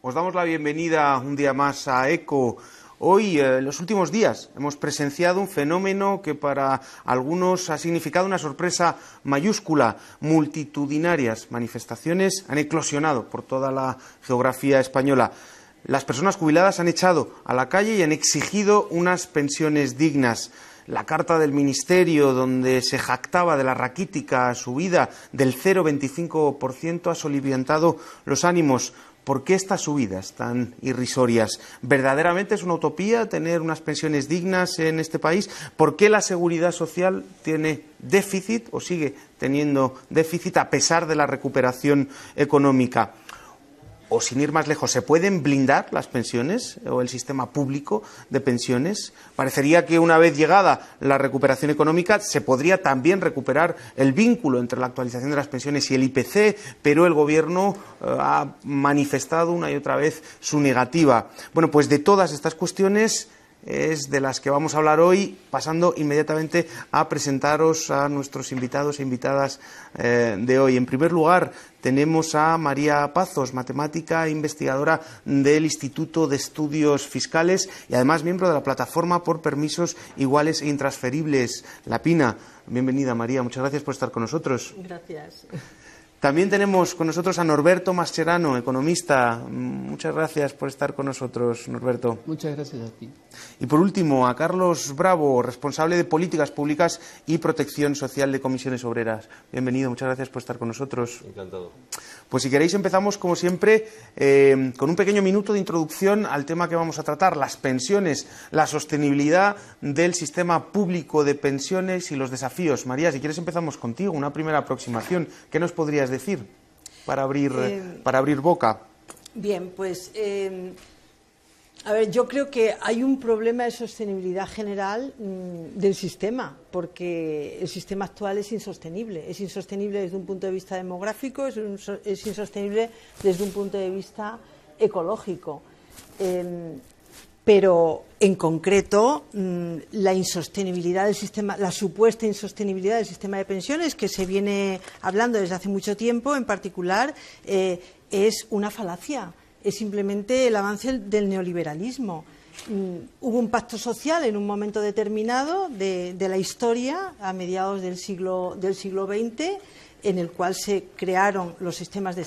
Os damos la bienvenida un día más a ECO. Hoy, en los últimos días, hemos presenciado un fenómeno que para algunos ha significado una sorpresa mayúscula. Multitudinarias manifestaciones han eclosionado por toda la geografía española. Las personas jubiladas han echado a la calle y han exigido unas pensiones dignas. La carta del Ministerio, donde se jactaba de la raquítica subida del 0,25%, ha soliviantado los ánimos. ¿Por qué estas subidas tan irrisorias? ¿Verdaderamente es una utopía tener unas pensiones dignas en este país? ¿Por qué la seguridad social tiene déficit o sigue teniendo déficit a pesar de la recuperación económica? O, sin ir más lejos, ¿se pueden blindar las pensiones o el sistema público de pensiones? Parecería que una vez llegada la recuperación económica se podría también recuperar el vínculo entre la actualización de las pensiones y el IPC, pero el Gobierno ha manifestado una y otra vez su negativa. Bueno, pues de todas estas cuestiones es de las que vamos a hablar hoy, pasando inmediatamente a presentaros a nuestros invitados e invitadas de hoy. En primer lugar, tenemos a María Pazos, matemática e investigadora del Instituto de Estudios Fiscales y además miembro de la Plataforma por Permisos Iguales e Intransferibles, la PINA. Bienvenida, María, muchas gracias por estar con nosotros. Gracias. También tenemos con nosotros a Norberto Mascherano, economista. Muchas gracias por estar con nosotros, Norberto. Muchas gracias a ti. Y por último, a Carlos Bravo, responsable de Políticas Públicas y Protección Social de Comisiones Obreras. Bienvenido, muchas gracias por estar con nosotros. Encantado. Pues si queréis empezamos, como siempre, con un pequeño minuto de introducción al tema que vamos a tratar, las pensiones, la sostenibilidad del sistema público de pensiones y los desafíos. María, si quieres empezamos contigo, una primera aproximación. ¿Qué nos podrías decir para abrir boca? Bien, pues a ver, yo creo que hay un problema de sostenibilidad general del sistema, porque el sistema actual es insostenible. Es insostenible desde un punto de vista demográfico, es insostenible desde un punto de vista ecológico. Pero en concreto la insostenibilidad del sistema, la supuesta insostenibilidad del sistema de pensiones que se viene hablando desde hace mucho tiempo, en particular, es una falacia. Es simplemente el avance del neoliberalismo. Hubo un pacto social en un momento determinado de la historia, a mediados del siglo XX, en el cual se crearon los sistemas de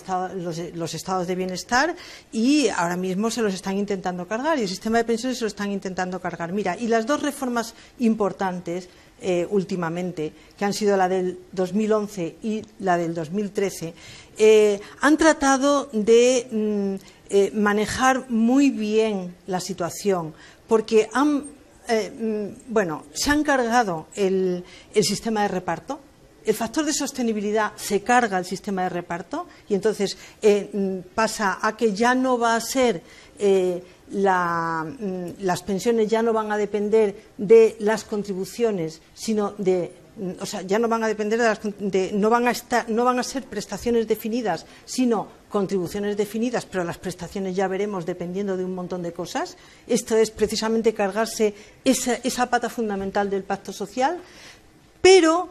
los estados de bienestar y ahora mismo se los están intentando cargar y el sistema de pensiones se lo están intentando cargar. Mira, y las dos reformas importantes últimamente, que han sido la del 2011 y la del 2013, han tratado de manejar muy bien la situación, porque se han cargado el sistema de reparto. El factor de sostenibilidad se carga el sistema de reparto y entonces pasa a que ya no va a ser las pensiones ya no van a depender de las contribuciones, sino ya no van a depender no van a ser prestaciones definidas, sino contribuciones definidas, pero las prestaciones ya veremos dependiendo de un montón de cosas. Esto es precisamente cargarse esa pata fundamental del pacto social, pero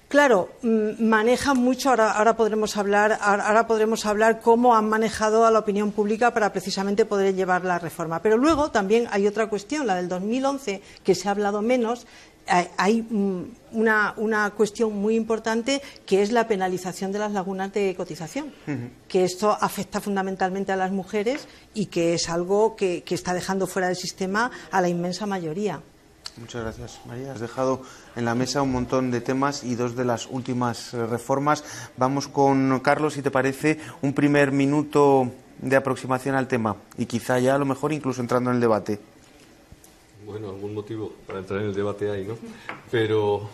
claro, manejan mucho, ahora podremos hablar cómo han manejado a la opinión pública para precisamente poder llevar la reforma. Pero luego también hay otra cuestión, la del 2011, que se ha hablado menos. Hay una cuestión muy importante que es la penalización de las lagunas de cotización, que esto afecta fundamentalmente a las mujeres y que es algo que está dejando fuera del sistema a la inmensa mayoría. Muchas gracias, María. Has dejado en la mesa un montón de temas y dos de las últimas reformas. Vamos con Carlos, si te parece, un primer minuto de aproximación al tema y quizá ya a lo mejor incluso entrando en el debate. Bueno, algún motivo para entrar en el debate hay, ¿no? Pero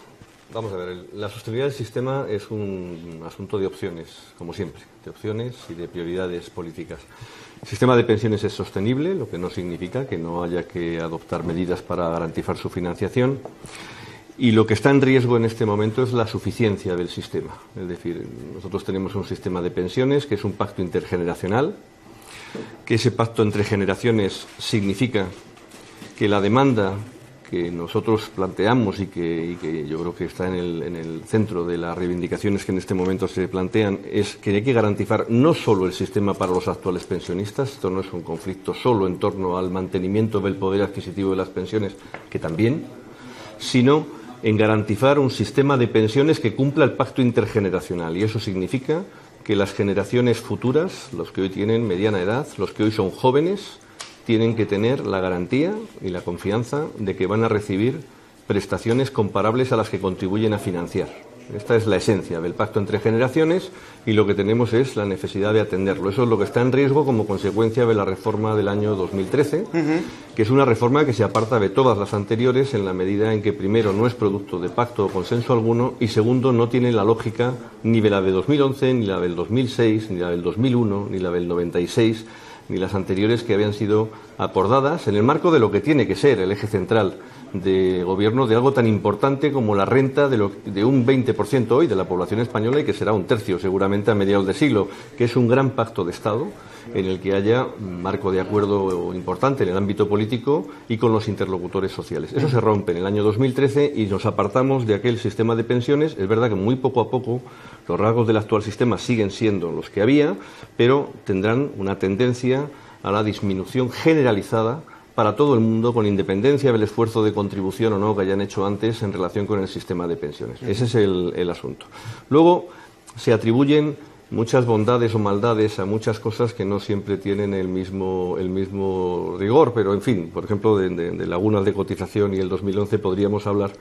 vamos a ver, la sostenibilidad del sistema es un asunto de opciones, como siempre, de opciones y de prioridades políticas. El sistema de pensiones es sostenible, lo que no significa que no haya que adoptar medidas para garantizar su financiación. Y lo que está en riesgo en este momento es la suficiencia del sistema. Es decir, nosotros tenemos un sistema de pensiones que es un pacto intergeneracional, que ese pacto entre generaciones significa que la demanda que nosotros planteamos y que yo creo que está en el centro de las reivindicaciones que en este momento se plantean, es que hay que garantizar no solo el sistema para los actuales pensionistas, esto no es un conflicto solo en torno al mantenimiento del poder adquisitivo de las pensiones, que también, sino en garantizar un sistema de pensiones que cumpla el pacto intergeneracional. Y eso significa que las generaciones futuras, los que hoy tienen mediana edad, los que hoy son jóvenes, tienen que tener la garantía y la confianza de que van a recibir prestaciones comparables a las que contribuyen a financiar. Esta es la esencia del pacto entre generaciones y lo que tenemos es la necesidad de atenderlo. Eso es lo que está en riesgo como consecuencia de la reforma del año 2013, que es una reforma que se aparta de todas las anteriores en la medida en que, primero, no es producto de pacto o consenso alguno y, segundo, no tiene la lógica ni de la de 2011, ni la del 2006, ni la del 2001, ni la del 96, ni las anteriores que habían sido acordadas en el marco de lo que tiene que ser el eje central de gobierno de algo tan importante como la renta de un 20% hoy de la población española y que será un tercio seguramente a mediados de siglo, que es un gran pacto de Estado en el que haya un marco de acuerdo importante en el ámbito político y con los interlocutores sociales. Eso se rompe en el año 2013 y nos apartamos de aquel sistema de pensiones. Es verdad que muy poco a poco los rasgos del actual sistema siguen siendo los que había, pero tendrán una tendencia a la disminución generalizada para todo el mundo, con independencia del esfuerzo de contribución o no que hayan hecho antes en relación con el sistema de pensiones. Ese es el asunto. Luego se atribuyen muchas bondades o maldades a muchas cosas que no siempre tienen el mismo rigor, pero en fin, por ejemplo, de lagunas de cotización y el 2011 podríamos hablar,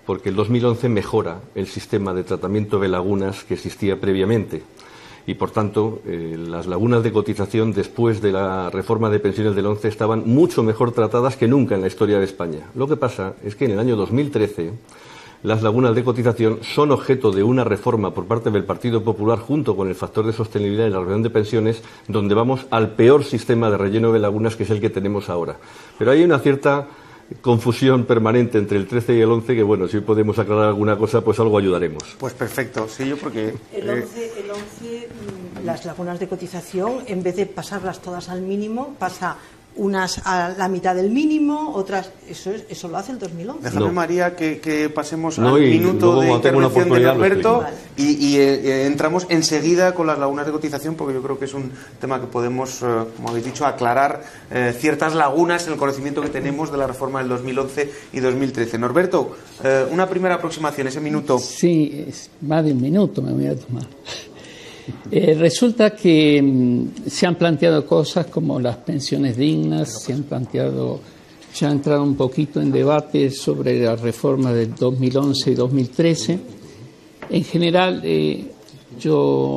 porque el 2011 mejora el sistema de tratamiento de lagunas que existía previamente. Y, por tanto, las lagunas de cotización después de la reforma de pensiones del 11 estaban mucho mejor tratadas que nunca en la historia de España. Lo que pasa es que en el año 2013 las lagunas de cotización son objeto de una reforma por parte del Partido Popular junto con el factor de sostenibilidad en la reunión de pensiones, donde vamos al peor sistema de relleno de lagunas, que es el que tenemos ahora. Pero hay una cierta confusión permanente entre el 13 y el 11 que, bueno, si podemos aclarar alguna cosa, pues algo ayudaremos. Pues perfecto, sí, yo porque... El 11, las lagunas de cotización, en vez de pasarlas todas al mínimo, pasa unas a la mitad del mínimo, otras... Eso lo hace el 2011. Déjame, María, que pasemos al minuto de intervención de Norberto y entramos enseguida con las lagunas de cotización, porque yo creo que es un tema que podemos, como habéis dicho, aclarar ciertas lagunas en el conocimiento que tenemos de la reforma del 2011 y 2013. Norberto, una primera aproximación, ese minuto. Sí, más de un minuto me voy a tomar. Resulta que se han planteado cosas como las pensiones dignas, se ha entrado un poquito en debate sobre la reforma del 2011 y 2013. En general, yo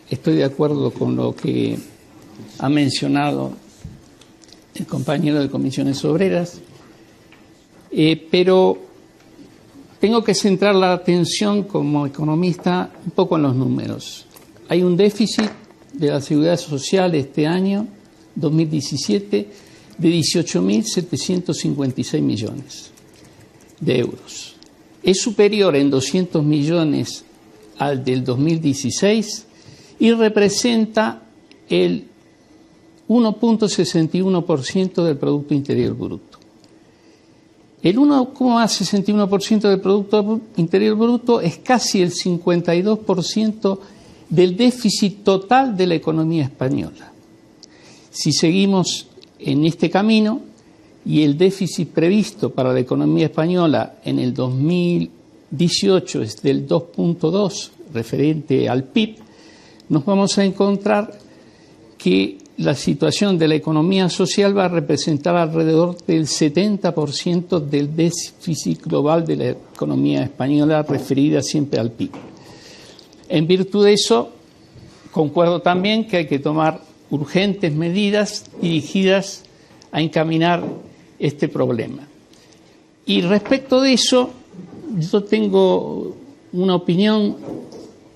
estoy de acuerdo con lo que ha mencionado el compañero de Comisiones Obreras, pero tengo que centrar la atención como economista un poco en los números. Hay un déficit de la Seguridad Social este año, 2017, de 18.756 millones de euros. Es superior en 200 millones al del 2016 y representa el 1.61% del Producto Interior Bruto. El 1,61% del Producto Interior Bruto es casi el 52% del déficit total de la economía española. Si seguimos en este camino y el déficit previsto para la economía española en el 2018 es del 2.2 referente al PIB, nos vamos a encontrar que la situación de la economía social va a representar alrededor del 70% del déficit global de la economía española, referida siempre al PIB. En virtud de eso, concuerdo también que hay que tomar urgentes medidas dirigidas a encaminar este problema. Y respecto de eso, yo tengo una opinión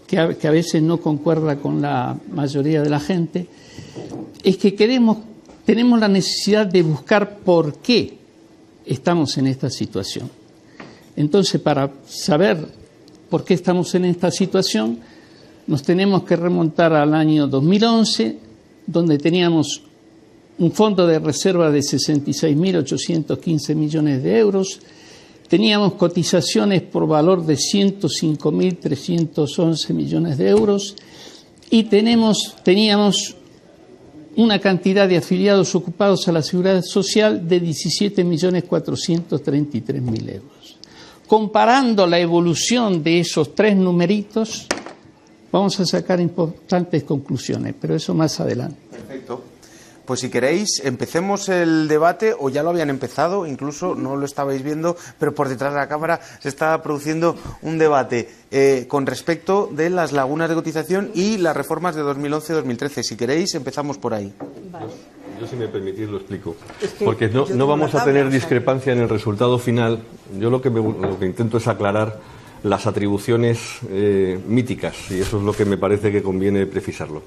que a veces no concuerda con la mayoría de la gente, es que tenemos la necesidad de buscar por qué estamos en esta situación. Entonces, para saber por qué estamos en esta situación, nos tenemos que remontar al año 2011, donde teníamos un fondo de reserva de 66.815 millones de euros, teníamos cotizaciones por valor de 105.311 millones de euros y teníamos una cantidad de afiliados ocupados a la Seguridad Social de 17.433.000 euros. Comparando la evolución de esos tres numeritos, vamos a sacar importantes conclusiones, pero eso más adelante. Perfecto. Pues si queréis, empecemos el debate, o ya lo habían empezado, incluso no lo estabais viendo, pero por detrás de la cámara se está produciendo un debate con respecto de las lagunas de cotización y las reformas de 2011-2013. Si queréis, empezamos por ahí. Vale. Yo, si me permitís, lo explico. Es que porque no vamos a tener discrepancia en el resultado final. Yo lo que intento es aclarar las atribuciones míticas, y eso es lo que me parece que conviene precisarlo.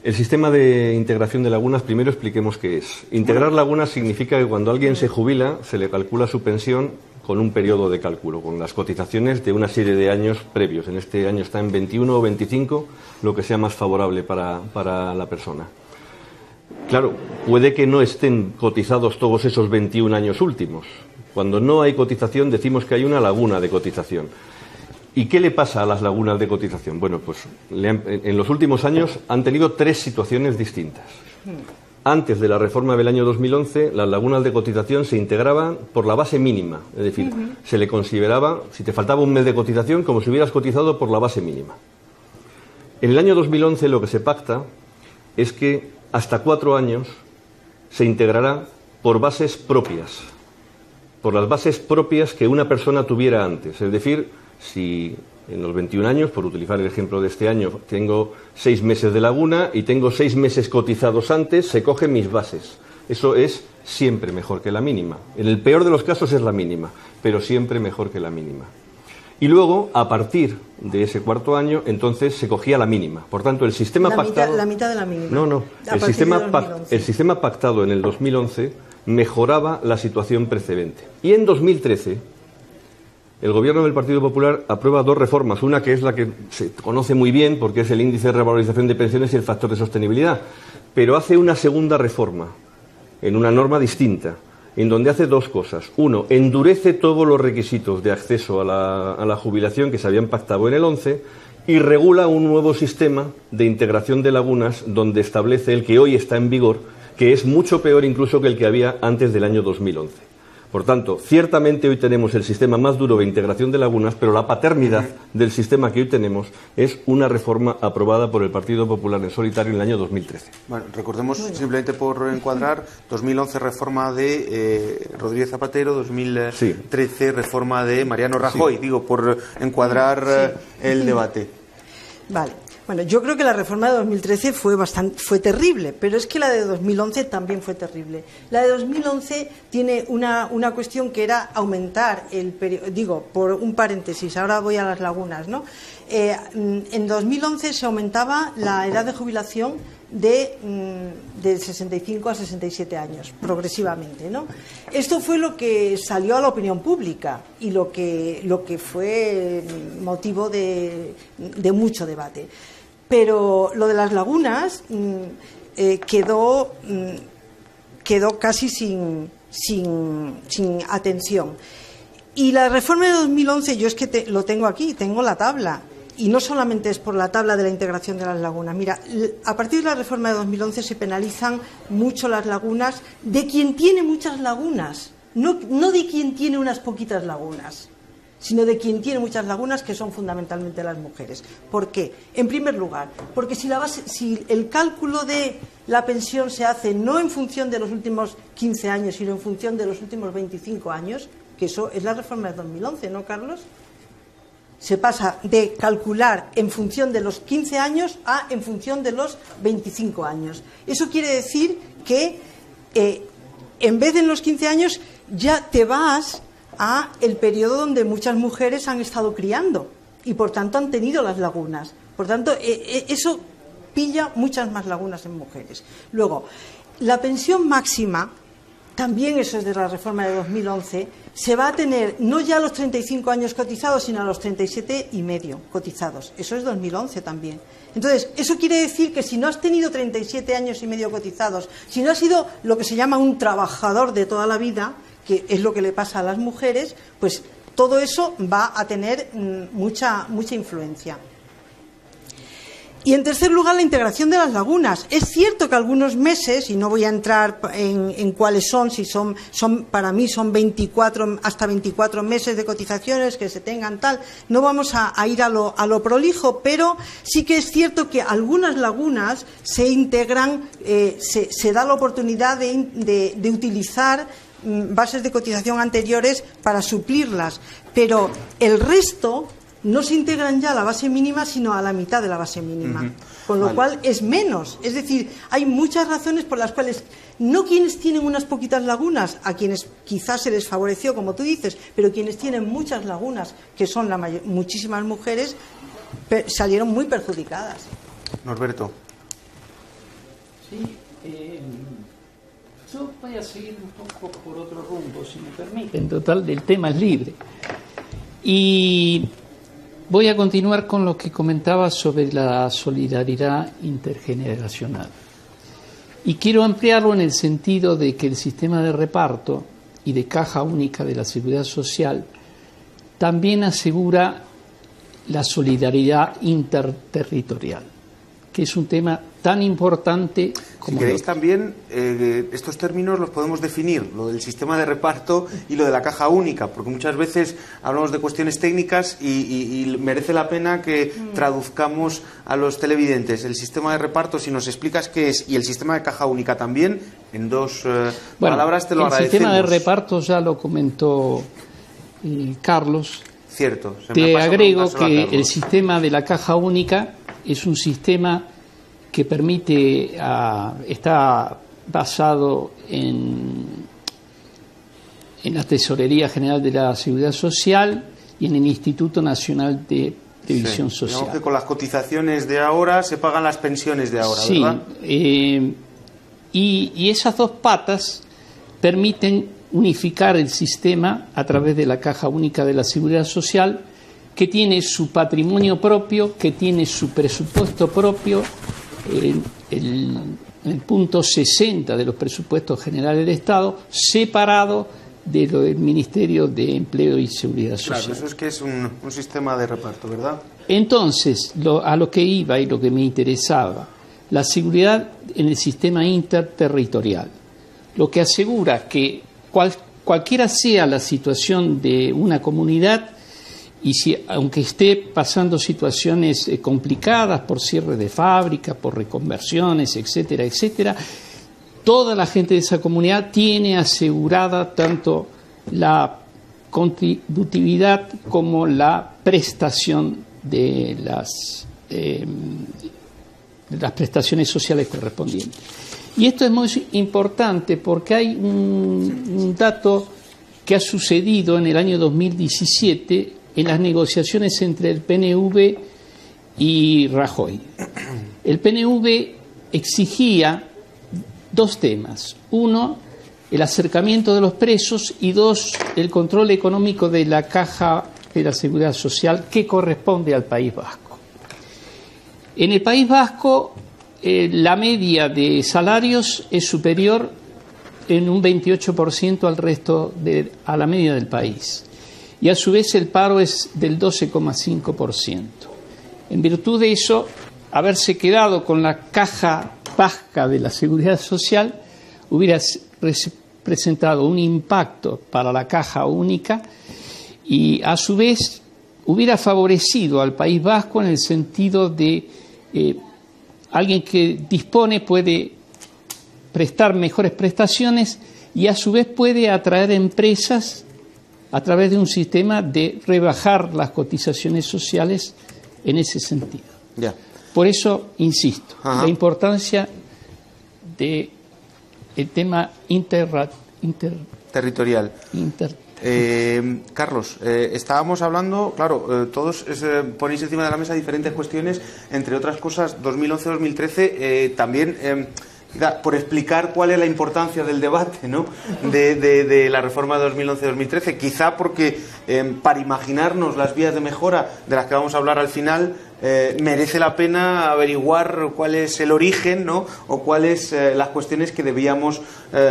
El sistema de integración de lagunas, primero expliquemos qué es. Integrar lagunas significa que cuando alguien se jubila, se le calcula su pensión con un periodo de cálculo, con las cotizaciones de una serie de años previos. En este año está en 21 o 25, lo que sea más favorable para la persona. Claro, puede que no estén cotizados todos esos 21 años últimos. Cuando no hay cotización, decimos que hay una laguna de cotización. ¿Y qué le pasa a las lagunas de cotización? Bueno, pues en los últimos años han tenido tres situaciones distintas. Antes de la reforma del año 2011, las lagunas de cotización se integraban por la base mínima. Es decir, se le consideraba, si te faltaba un mes de cotización, como si hubieras cotizado por la base mínima. En el año 2011 lo que se pacta es que hasta 4 años se integrará por bases propias, por las bases propias que una persona tuviera antes. Es decir, si en los 21 años, por utilizar el ejemplo de este año, tengo 6 meses de laguna y tengo 6 meses cotizados antes, se cogen mis bases. Eso es siempre mejor que la mínima. En el peor de los casos es la mínima, pero siempre mejor que la mínima. Y luego, a partir de ese 4.º año, entonces se cogía la mínima. Por tanto, el sistema pactado... La mitad de la mínima. No. El sistema pactado en el 2011 mejoraba la situación precedente. Y en 2013... el Gobierno del Partido Popular aprueba 2 reformas, una que es la que se conoce muy bien porque es el índice de revalorización de pensiones y el factor de sostenibilidad, pero hace una segunda reforma en una norma distinta, en donde hace 2 cosas. Uno, endurece todos los requisitos de acceso a la jubilación que se habían pactado en el 11 y regula un nuevo sistema de integración de lagunas donde establece el que hoy está en vigor, que es mucho peor incluso que el que había antes del año 2011. Por tanto, ciertamente hoy tenemos el sistema más duro de integración de lagunas, pero la paternidad del sistema que hoy tenemos es una reforma aprobada por el Partido Popular en solitario en el año 2013. Bueno, recordemos, simplemente por encuadrar, 2011 reforma de Rodríguez Zapatero, 2013 reforma de Mariano Rajoy, digo, por encuadrar el debate. Vale. Bueno, yo creo que la reforma de 2013 fue terrible, pero es que la de 2011 también fue terrible. La de 2011 tiene una cuestión que era aumentar el periodo, digo, por un paréntesis, ahora voy a las lagunas, ¿no? En 2011 se aumentaba la edad de jubilación de 65 a 67 años, progresivamente, ¿no? Esto fue lo que salió a la opinión pública y lo que fue motivo de mucho debate. Pero lo de las lagunas quedó casi sin atención. Y la reforma de 2011, yo es que lo tengo aquí, tengo la tabla. Y no solamente es por la tabla de la integración de las lagunas. Mira, a partir de la reforma de 2011 se penalizan mucho las lagunas de quien tiene muchas lagunas, no de quien tiene unas poquitas lagunas, sino de quien tiene muchas lagunas, que son fundamentalmente las mujeres. ¿Por qué? En primer lugar, porque si el cálculo de la pensión se hace no en función de los últimos 15 años, sino en función de los últimos 25 años, que eso es la reforma de 2011, ¿no, Carlos? Se pasa de calcular en función de los 15 años a en función de los 25 años. Eso quiere decir que en vez de en los 15 años ya te vas a el periodo donde muchas mujeres han estado criando y por tanto han tenido las lagunas. Por tanto, eso pilla muchas más lagunas en mujeres. Luego, la pensión máxima también eso es de la reforma de 2011, se va a tener no ya a los 35 años cotizados, sino a los 37 y medio cotizados. Eso es 2011 también. Entonces, eso quiere decir que si no has tenido 37 años y medio cotizados, si no has sido lo que se llama un trabajador de toda la vida, que es lo que le pasa a las mujeres, pues todo eso va a tener mucha influencia. Y en tercer lugar, la integración de las lagunas. Es cierto que algunos meses, y no voy a entrar en cuáles son, si son para mí son 24, hasta 24 meses de cotizaciones que se tengan tal, no vamos a ir a lo prolijo, pero sí que es cierto que algunas lagunas se integran, se da la oportunidad de utilizar bases de cotización anteriores para suplirlas, pero el resto no se integran ya a la base mínima, sino a la mitad de la base mínima. Con lo cual es menos. Es decir, hay muchas razones por las cuales no quienes tienen unas poquitas lagunas, a quienes quizás se les favoreció, como tú dices, pero quienes tienen muchas lagunas, que son muchísimas mujeres, salieron muy perjudicadas. Norberto. Sí, yo voy a seguir un poco por otro rumbo, si me permite. En total, el tema es libre. Y voy a continuar con lo que comentaba sobre la solidaridad intergeneracional. Y quiero ampliarlo en el sentido de que el sistema de reparto y de caja única de la Seguridad Social también asegura la solidaridad interterritorial, que es un tema tan importante como... Si queréis también, estos términos los podemos definir, lo del sistema de reparto y lo de la caja única, porque muchas veces hablamos de cuestiones técnicas y merece la pena que traduzcamos a los televidentes. El sistema de reparto, si nos explicas qué es, y el sistema de caja única también, en dos palabras te lo agradecemos. El sistema de reparto ya lo comentó Carlos. Cierto. Te agrego que el sistema de la caja única es un sistema que permite, está basado en la Tesorería General de la Seguridad Social y en el Instituto Nacional de Previsión Social. Digamos que con las cotizaciones de ahora se pagan las pensiones de ahora, sí, ¿verdad? Y esas dos patas permiten unificar el sistema a través de la Caja Única de la Seguridad Social, que tiene su patrimonio propio, que tiene su presupuesto propio. El punto 60 de los presupuestos generales del Estado, separado del Ministerio de Empleo y Seguridad Social. Claro, eso es que es un sistema de reparto, ¿verdad? Entonces, a lo que iba y lo que me interesaba, la seguridad en el sistema interterritorial, lo que asegura que cualquiera sea la situación de una comunidad, y aunque esté pasando situaciones complicadas por cierre de fábricas, por reconversiones, etcétera, etcétera, toda la gente de esa comunidad tiene asegurada tanto la contributividad como la prestación de las prestaciones sociales correspondientes. Y esto es muy importante porque hay un dato que ha sucedido en el año 2017 en las negociaciones entre el PNV y Rajoy. El PNV exigía dos temas. Uno, el acercamiento de los presos, y dos, el control económico de la Caja de la Seguridad Social que corresponde al País Vasco. En el País Vasco, la media de salarios es superior en un 28% a la media del país. Y a su vez el paro es del 12,5%. En virtud de eso, haberse quedado con la caja vasca de la Seguridad Social hubiera representado un impacto para la caja única y a su vez hubiera favorecido al País Vasco en el sentido de alguien que dispone puede prestar mejores prestaciones y a su vez puede atraer empresas a través de un sistema de rebajar las cotizaciones sociales en ese sentido. Ya. Por eso, insisto, la importancia del tema territorial. Carlos, estábamos hablando, claro, todos ponéis encima de la mesa diferentes cuestiones, entre otras cosas, 2011-2013, también por explicar cuál es la importancia del debate, ¿no?, de la reforma de 2011-2013, quizá porque para imaginarnos las vías de mejora de las que vamos a hablar al final, merece la pena averiguar cuál es el origen, ¿no?, o cuáles las cuestiones que debíamos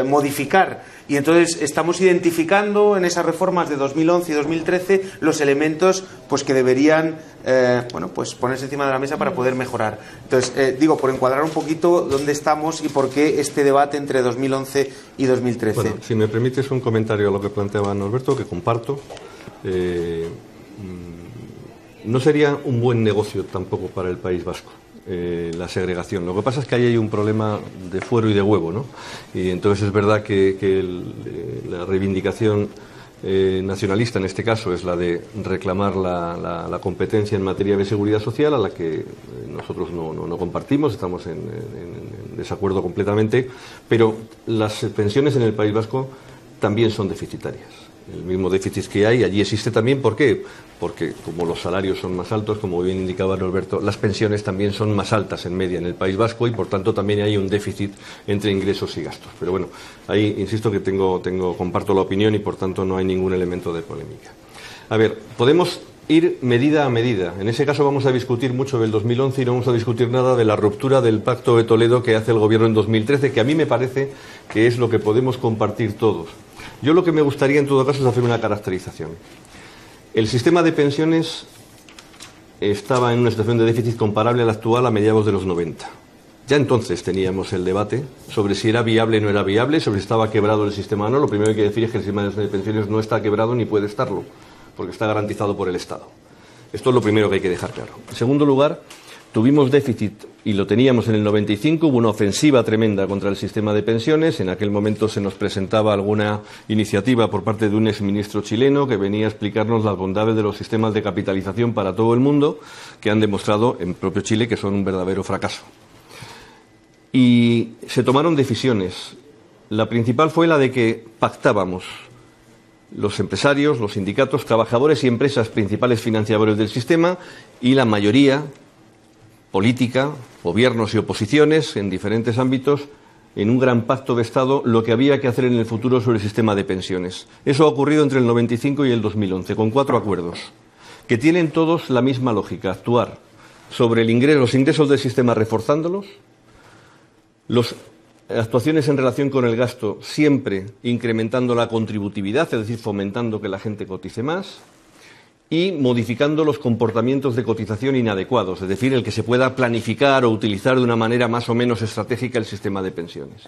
modificar. Y entonces estamos identificando en esas reformas de 2011 y 2013 los elementos pues que deberían pues ponerse encima de la mesa para poder mejorar. Entonces, digo, por encuadrar un poquito dónde estamos y por qué este debate entre 2011 y 2013. Bueno, si me permites un comentario a lo que planteaba Norberto, que comparto. No sería un buen negocio tampoco para el País Vasco la segregación. Lo que pasa es que ahí hay un problema de fuero y de huevo, ¿no? Y entonces es verdad que la reivindicación nacionalista en este caso es la de reclamar la competencia en materia de seguridad social, a la que nosotros no compartimos, estamos en desacuerdo completamente, pero las pensiones en el País Vasco también son deficitarias. El mismo déficit que hay, allí existe también. ¿Por qué? Porque como los salarios son más altos, como bien indicaba Norberto, las pensiones también son más altas en media en el País Vasco y por tanto también hay un déficit entre ingresos y gastos. Pero bueno, ahí insisto que comparto la opinión y por tanto no hay ningún elemento de polémica. A ver, podemos ir medida a medida. En ese caso vamos a discutir mucho del 2011 y no vamos a discutir nada de la ruptura del Pacto de Toledo que hace el Gobierno en 2013, que a mí me parece que es lo que podemos compartir todos. Yo lo que me gustaría en todo caso es hacer una caracterización. El sistema de pensiones estaba en una situación de déficit comparable al actual a mediados de los 90. Ya entonces teníamos el debate sobre si era viable o no era viable, sobre si estaba quebrado el sistema o no. Lo primero que hay que decir es que el sistema de pensiones no está quebrado ni puede estarlo, porque está garantizado por el Estado. Esto es lo primero que hay que dejar claro. En segundo lugar, tuvimos déficit y lo teníamos en el 95, hubo una ofensiva tremenda contra el sistema de pensiones. En aquel momento se nos presentaba alguna iniciativa por parte de un exministro chileno que venía a explicarnos las bondades de los sistemas de capitalización para todo el mundo, que han demostrado en propio Chile que son un verdadero fracaso. Y se tomaron decisiones. La principal fue la de que pactábamos los empresarios, los sindicatos, trabajadores y empresas principales financiadores del sistema y la mayoría política, gobiernos y oposiciones en diferentes ámbitos, en un gran pacto de Estado, lo que había que hacer en el futuro sobre el sistema de pensiones. Eso ha ocurrido entre el 95 y el 2011, con 4 acuerdos, que tienen todos la misma lógica: actuar sobre los ingresos del sistema reforzándolos, las actuaciones en relación con el gasto siempre incrementando la contributividad, es decir, fomentando que la gente cotice más, y modificando los comportamientos de cotización inadecuados, es decir, el que se pueda planificar o utilizar de una manera más o menos estratégica el sistema de pensiones.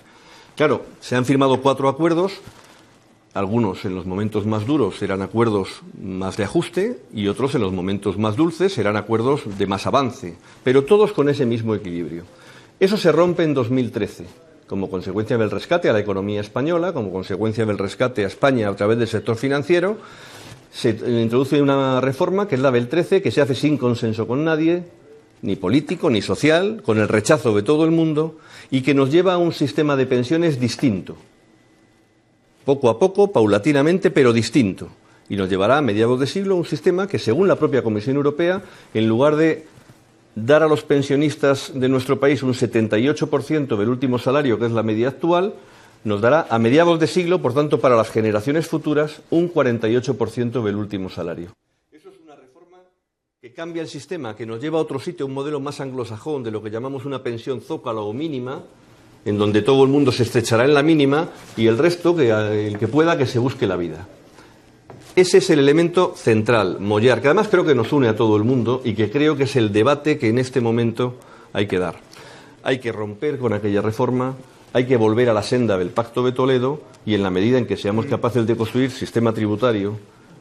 Claro, se han firmado 4 acuerdos, algunos en los momentos más duros serán acuerdos más de ajuste y otros en los momentos más dulces serán acuerdos de más avance, pero todos con ese mismo equilibrio. Eso se rompe en 2013, como consecuencia del rescate a la economía española, como consecuencia del rescate a España a través del sector financiero. Se introduce una reforma, que es la del 13, que se hace sin consenso con nadie, ni político ni social, con el rechazo de todo el mundo, y que nos lleva a un sistema de pensiones distinto. Poco a poco, paulatinamente, pero distinto. Y nos llevará a mediados de siglo a un sistema que, según la propia Comisión Europea, en lugar de dar a los pensionistas de nuestro país un 78% del último salario, que es la media actual, nos dará a mediados de siglo, por tanto, para las generaciones futuras, un 48% del último salario. Eso es una reforma que cambia el sistema, que nos lleva a otro sitio, un modelo más anglosajón de lo que llamamos una pensión zócalo o mínima, en donde todo el mundo se estrechará en la mínima y el resto, el que pueda, que se busque la vida. Ese es el elemento central, mollar, que además creo que nos une a todo el mundo y que creo que es el debate que en este momento hay que dar. Hay que romper con aquella reforma. Hay que volver a la senda del Pacto de Toledo y en la medida en que seamos capaces de construir sistema tributario,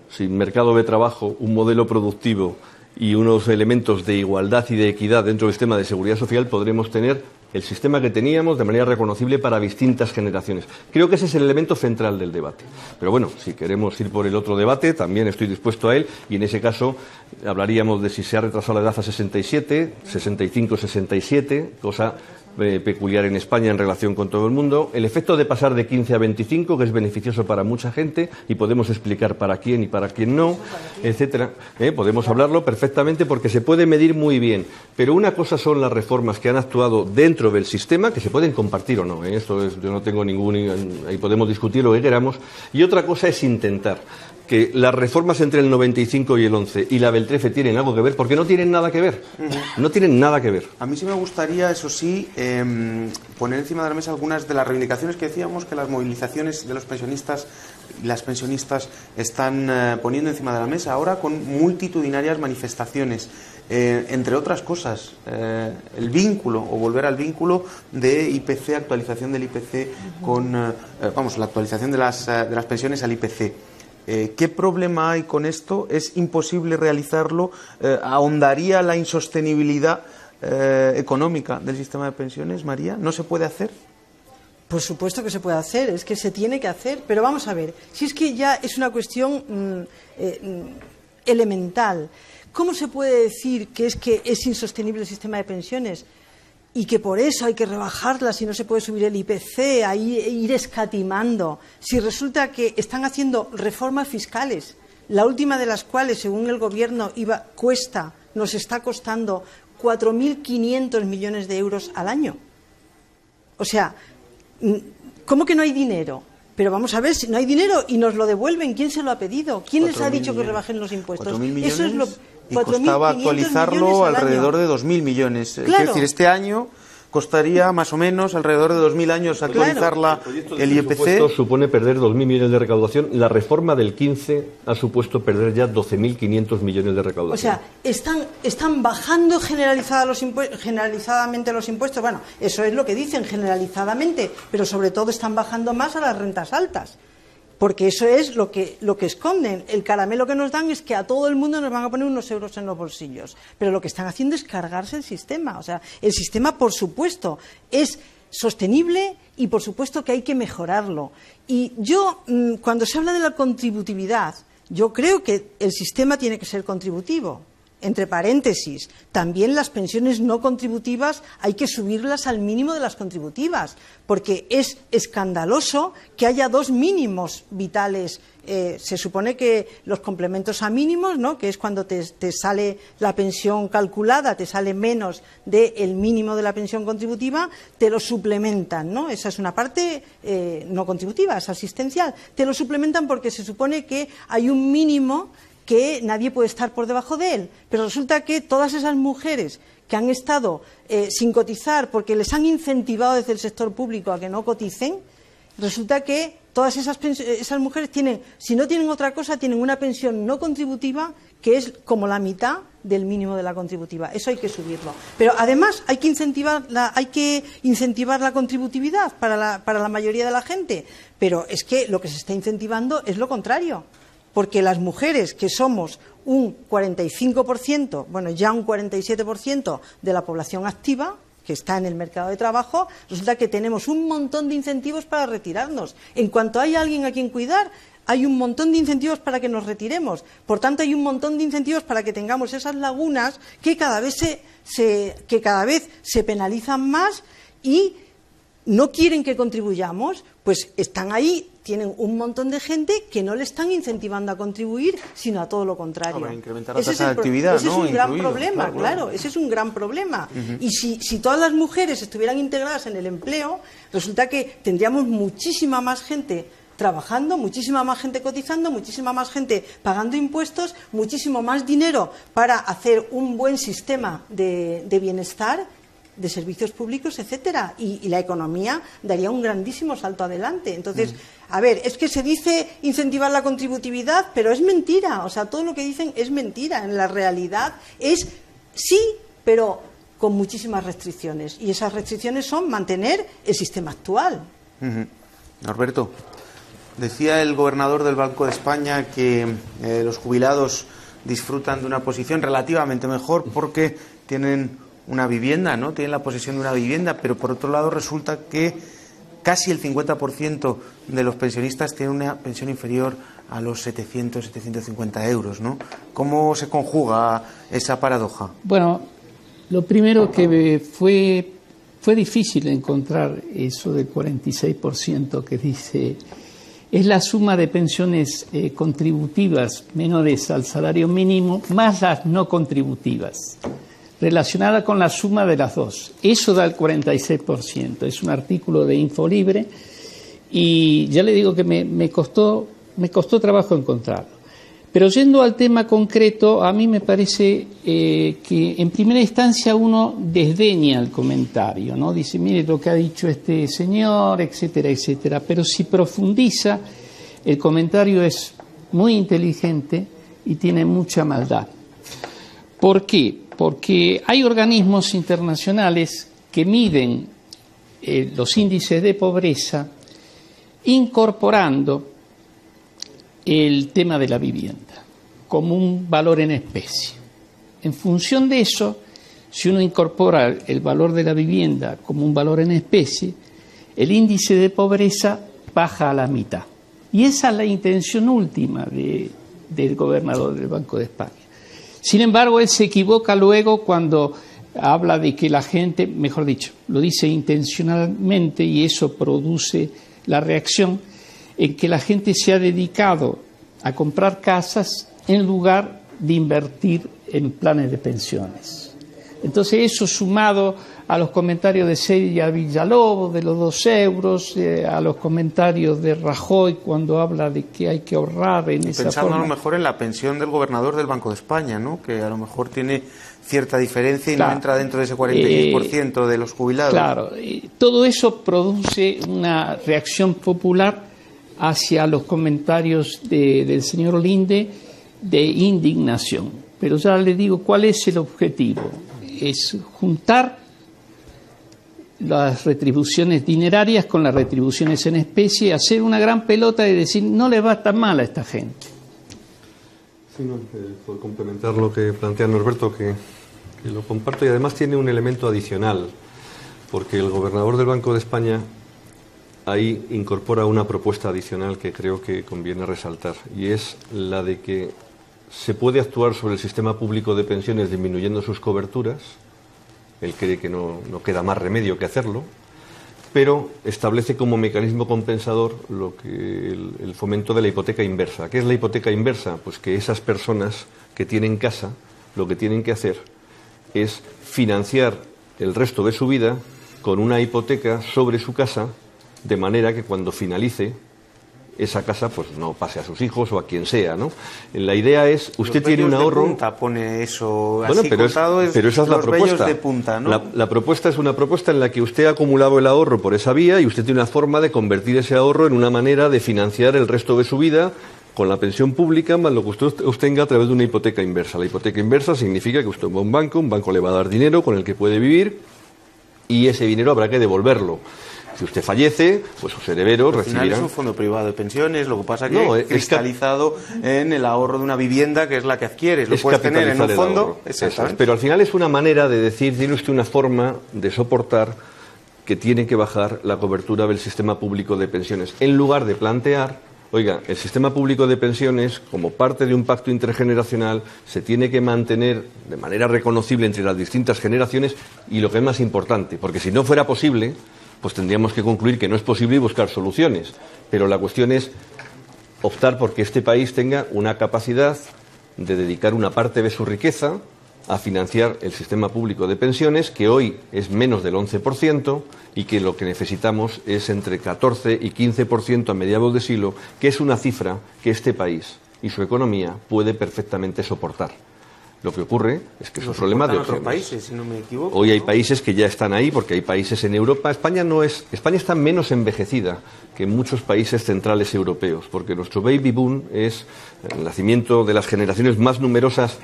sin mercado de trabajo, un modelo productivo y unos elementos de igualdad y de equidad dentro del sistema de seguridad social, podremos tener el sistema que teníamos de manera reconocible para distintas generaciones. Creo que ese es el elemento central del debate. Pero bueno, si queremos ir por el otro debate, también estoy dispuesto a él y en ese caso hablaríamos de si se ha retrasado la edad a 67, 65, 67, cosa peculiar en España en relación con todo el mundo. El efecto de pasar de 15 a 25, que es beneficioso para mucha gente, y podemos explicar para quién y para quién no, etcétera. Podemos hablarlo perfectamente porque se puede medir muy bien. Pero una cosa son las reformas que han actuado dentro del sistema, que se pueden compartir o no. Yo no tengo ahí podemos discutir lo que queramos. Y otra cosa es intentar que las reformas entre el 95 y el 11 y la del 13 tienen algo que ver, porque no tienen nada que ver. No tienen nada que ver. A mí sí me gustaría, eso sí, poner encima de la mesa algunas de las reivindicaciones que decíamos que las movilizaciones de los pensionistas y las pensionistas están poniendo encima de la mesa ahora con multitudinarias manifestaciones. Entre otras cosas, el vínculo o volver al vínculo de IPC, actualización del IPC con, la actualización de las pensiones al IPC. ¿Qué problema hay con esto? ¿Es imposible realizarlo? ¿Ahondaría la insostenibilidad económica del sistema de pensiones, María? ¿No se puede hacer? Por supuesto que se puede hacer, es que se tiene que hacer, pero vamos a ver, si es que ya es una cuestión elemental. ¿Cómo se puede decir que es insostenible el sistema de pensiones y que por eso hay que rebajarlas y no se puede subir el IPC, ir escatimando? Si resulta que están haciendo reformas fiscales, la última de las cuales, según el Gobierno, nos está costando 4.500 millones de euros al año. O sea, ¿cómo que no hay dinero? Pero vamos a ver, si no hay dinero y nos lo devuelven, ¿quién se lo ha pedido? ¿Quién les ha dicho que rebajen los impuestos? 4.000 millones, eso es lo, y costaba actualizarlo alrededor de 2.000 millones. Claro. Es decir, este año costaría más o menos alrededor de 2.000 años actualizarla. El IPC supone perder 2.000 millones de recaudación. La reforma del 15 ha supuesto perder ya 12.500 millones de recaudación. O sea, están bajando generalizadamente los impuestos. Bueno, eso es lo que dicen generalizadamente, pero sobre todo están bajando más a las rentas altas. Porque eso es lo que esconden. El caramelo que nos dan es que a todo el mundo nos van a poner unos euros en los bolsillos. Pero lo que están haciendo es cargarse el sistema. O sea, el sistema, por supuesto, es sostenible y, por supuesto, que hay que mejorarlo. Y yo, cuando se habla de la contributividad, yo creo que el sistema tiene que ser contributivo. Entre paréntesis, también las pensiones no contributivas hay que subirlas al mínimo de las contributivas, porque es escandaloso que haya dos mínimos vitales. Se supone que los complementos a mínimos, ¿no?, que es cuando te sale la pensión calculada, te sale menos del mínimo de la pensión contributiva, te lo suplementan, ¿no? Esa es una parte no contributiva, es asistencial. Te lo suplementan porque se supone que hay un mínimo que nadie puede estar por debajo de él, pero resulta que todas esas mujeres que han estado sin cotizar porque les han incentivado desde el sector público a que no coticen, resulta que todas esas mujeres tienen, si no tienen otra cosa, tienen una pensión no contributiva que es como la mitad del mínimo de la contributiva. Eso hay que subirlo. Pero además hay que incentivar la contributividad para la mayoría de la gente. Pero es que lo que se está incentivando es lo contrario. Porque las mujeres, que somos un 45%, bueno, ya un 47% de la población activa, que está en el mercado de trabajo, resulta que tenemos un montón de incentivos para retirarnos. En cuanto hay alguien a quien cuidar, hay un montón de incentivos para que nos retiremos. Por tanto, hay un montón de incentivos para que tengamos esas lagunas que cada vez se penalizan más y no quieren que contribuyamos, pues están ahí, tienen un montón de gente que no le están incentivando a contribuir, sino a todo lo contrario. Para incrementar la tasa de actividad, ese es un gran problema, claro, ese es un gran problema. Y si todas las mujeres estuvieran integradas en el empleo, resulta que tendríamos muchísima más gente trabajando, muchísima más gente cotizando, muchísima más gente pagando impuestos, muchísimo más dinero para hacer un buen sistema de bienestar, de servicios públicos, etcétera, y la economía daría un grandísimo salto adelante. Entonces, a ver, es que se dice incentivar la contributividad, pero es mentira, o sea, todo lo que dicen es mentira. En la realidad es sí, pero con muchísimas restricciones, y esas restricciones son mantener el sistema actual. Norberto, decía el gobernador del Banco de España que los jubilados disfrutan de una posición relativamente mejor porque tienen una vivienda, ¿no? Tienen la posesión de una vivienda, pero por otro lado resulta que casi el 50% de los pensionistas tienen una pensión inferior a los 700, 750 euros, ¿no? ¿Cómo se conjuga esa paradoja? Bueno, lo primero que fue fue difícil encontrar eso del 46% que dice, es la suma de pensiones contributivas menores al salario mínimo más las no contributivas, relacionada con la suma de las dos. Eso da el 46%. Es un artículo de Infolibre y ya le digo que me costó trabajo encontrarlo. Pero yendo al tema concreto, a mí me parece que en primera instancia uno desdeña el comentario, ¿no? Dice, mire lo que ha dicho este señor, etcétera, etcétera. Pero si profundiza, el comentario es muy inteligente y tiene mucha maldad. ¿Por qué? Porque hay organismos internacionales que miden los índices de pobreza incorporando el tema de la vivienda como un valor en especie. En función de eso, si uno incorpora el valor de la vivienda como un valor en especie, el índice de pobreza baja a la mitad. Y esa es la intención última del gobernador del Banco de España. Sin embargo, él se equivoca luego cuando habla de que la gente, mejor dicho, lo dice intencionalmente y eso produce la reacción en que la gente se ha dedicado a comprar casas en lugar de invertir en planes de pensiones. Entonces eso sumado a los comentarios de Celia Villalobos de los 2 euros, a los comentarios de Rajoy cuando habla de que hay que ahorrar en esa Pensando forma. a lo mejor en la pensión del gobernador del Banco de España, ¿no? Que a lo mejor tiene cierta diferencia y claro, no entra dentro de ese 46% de los jubilados. Claro, todo eso produce una reacción popular hacia los comentarios del señor Linde de indignación. Pero ya le digo cuál es el objetivo. Es juntar las retribuciones dinerarias con las retribuciones en especie, hacer una gran pelota y decir no le va tan mal a esta gente. Sí, no, por complementar lo que plantea Norberto, que lo comparto y además tiene un elemento adicional, porque el gobernador del Banco de España ahí incorpora una propuesta adicional que creo que conviene resaltar, y es la de que se puede actuar sobre el sistema público de pensiones disminuyendo sus coberturas. Él cree que no queda más remedio que hacerlo, pero establece como mecanismo compensador lo que el fomento de la hipoteca inversa. ¿Qué es la hipoteca inversa? Pues que esas personas que tienen casa lo que tienen que hacer es financiar el resto de su vida con una hipoteca sobre su casa, de manera que cuando finalice esa casa pues no pase a sus hijos o a quien sea, ¿no? La idea es, usted tiene un ahorro... De punta pone eso, bueno, así contado pero esa es la propuesta. De punta, ¿no? La propuesta es una propuesta en la que usted ha acumulado el ahorro por esa vía y usted tiene una forma de convertir ese ahorro en una manera de financiar el resto de su vida con la pensión pública más lo que usted obtenga a través de una hipoteca inversa. La hipoteca inversa significa que usted va a un banco le va a dar dinero con el que puede vivir y ese dinero habrá que devolverlo. Si usted fallece, pues sus herederos recibirán... Al final es un fondo privado de pensiones, lo que pasa que es cristalizado en el ahorro de una vivienda que es la que adquieres. Lo puedes tener en un fondo. Pero al final es una manera de decir, tiene usted una forma de soportar que tiene que bajar la cobertura del sistema público de pensiones, en lugar de plantear, oiga, el sistema público de pensiones, como parte de un pacto intergeneracional, se tiene que mantener de manera reconocible entre las distintas generaciones y lo que es más importante, porque si no fuera posible, pues tendríamos que concluir que no es posible y buscar soluciones. Pero la cuestión es optar por que este país tenga una capacidad de dedicar una parte de su riqueza a financiar el sistema público de pensiones, que hoy es menos del 11%, y que lo que necesitamos es entre 14 y 15% a mediados de siglo, que es una cifra que este país y su economía puede perfectamente soportar. Lo que ocurre es que es un problema de otros países, si no me equivoco. Hoy hay países que ya están ahí, porque hay países en Europa. España está menos envejecida que muchos países centrales europeos, porque nuestro baby boom es el nacimiento de las generaciones más numerosas.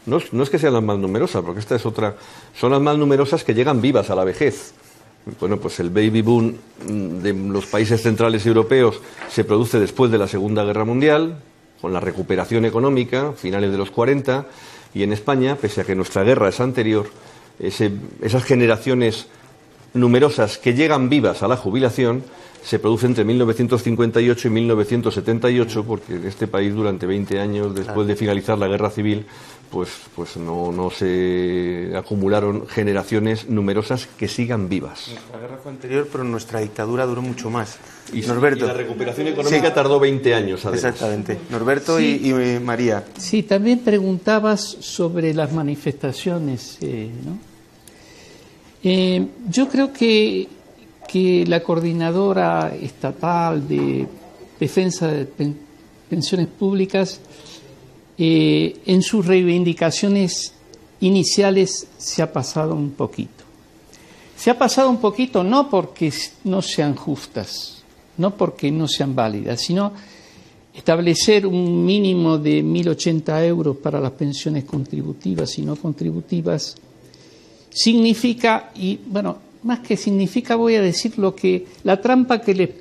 No es que sean las más numerosas, porque esta es otra. Son las más numerosas que llegan vivas a la vejez. Bueno, pues el baby boom de los países centrales europeos se produce después de la Segunda Guerra Mundial, con la recuperación económica, finales de los 40. Y en España, pese a que nuestra guerra es anterior, esas generaciones numerosas que llegan vivas a la jubilación se produce entre 1958 y 1978, porque en este país durante 20 años, después de finalizar la guerra civil, pues no se acumularon generaciones numerosas que sigan vivas. Nuestra guerra fue anterior, pero nuestra dictadura duró mucho más. Y la recuperación económica tardó 20 años, además. Exactamente. Norberto y María. Sí, también preguntabas sobre las manifestaciones, ¿no? Yo creo que la Coordinadora Estatal de Defensa de Pensiones Públicas, en sus reivindicaciones iniciales se ha pasado un poquito. Se ha pasado un poquito no porque no sean justas, no porque no sean válidas, sino establecer un mínimo de 1.080 euros para las pensiones contributivas y no contributivas significa, y bueno, más que significa, voy a decir la trampa que le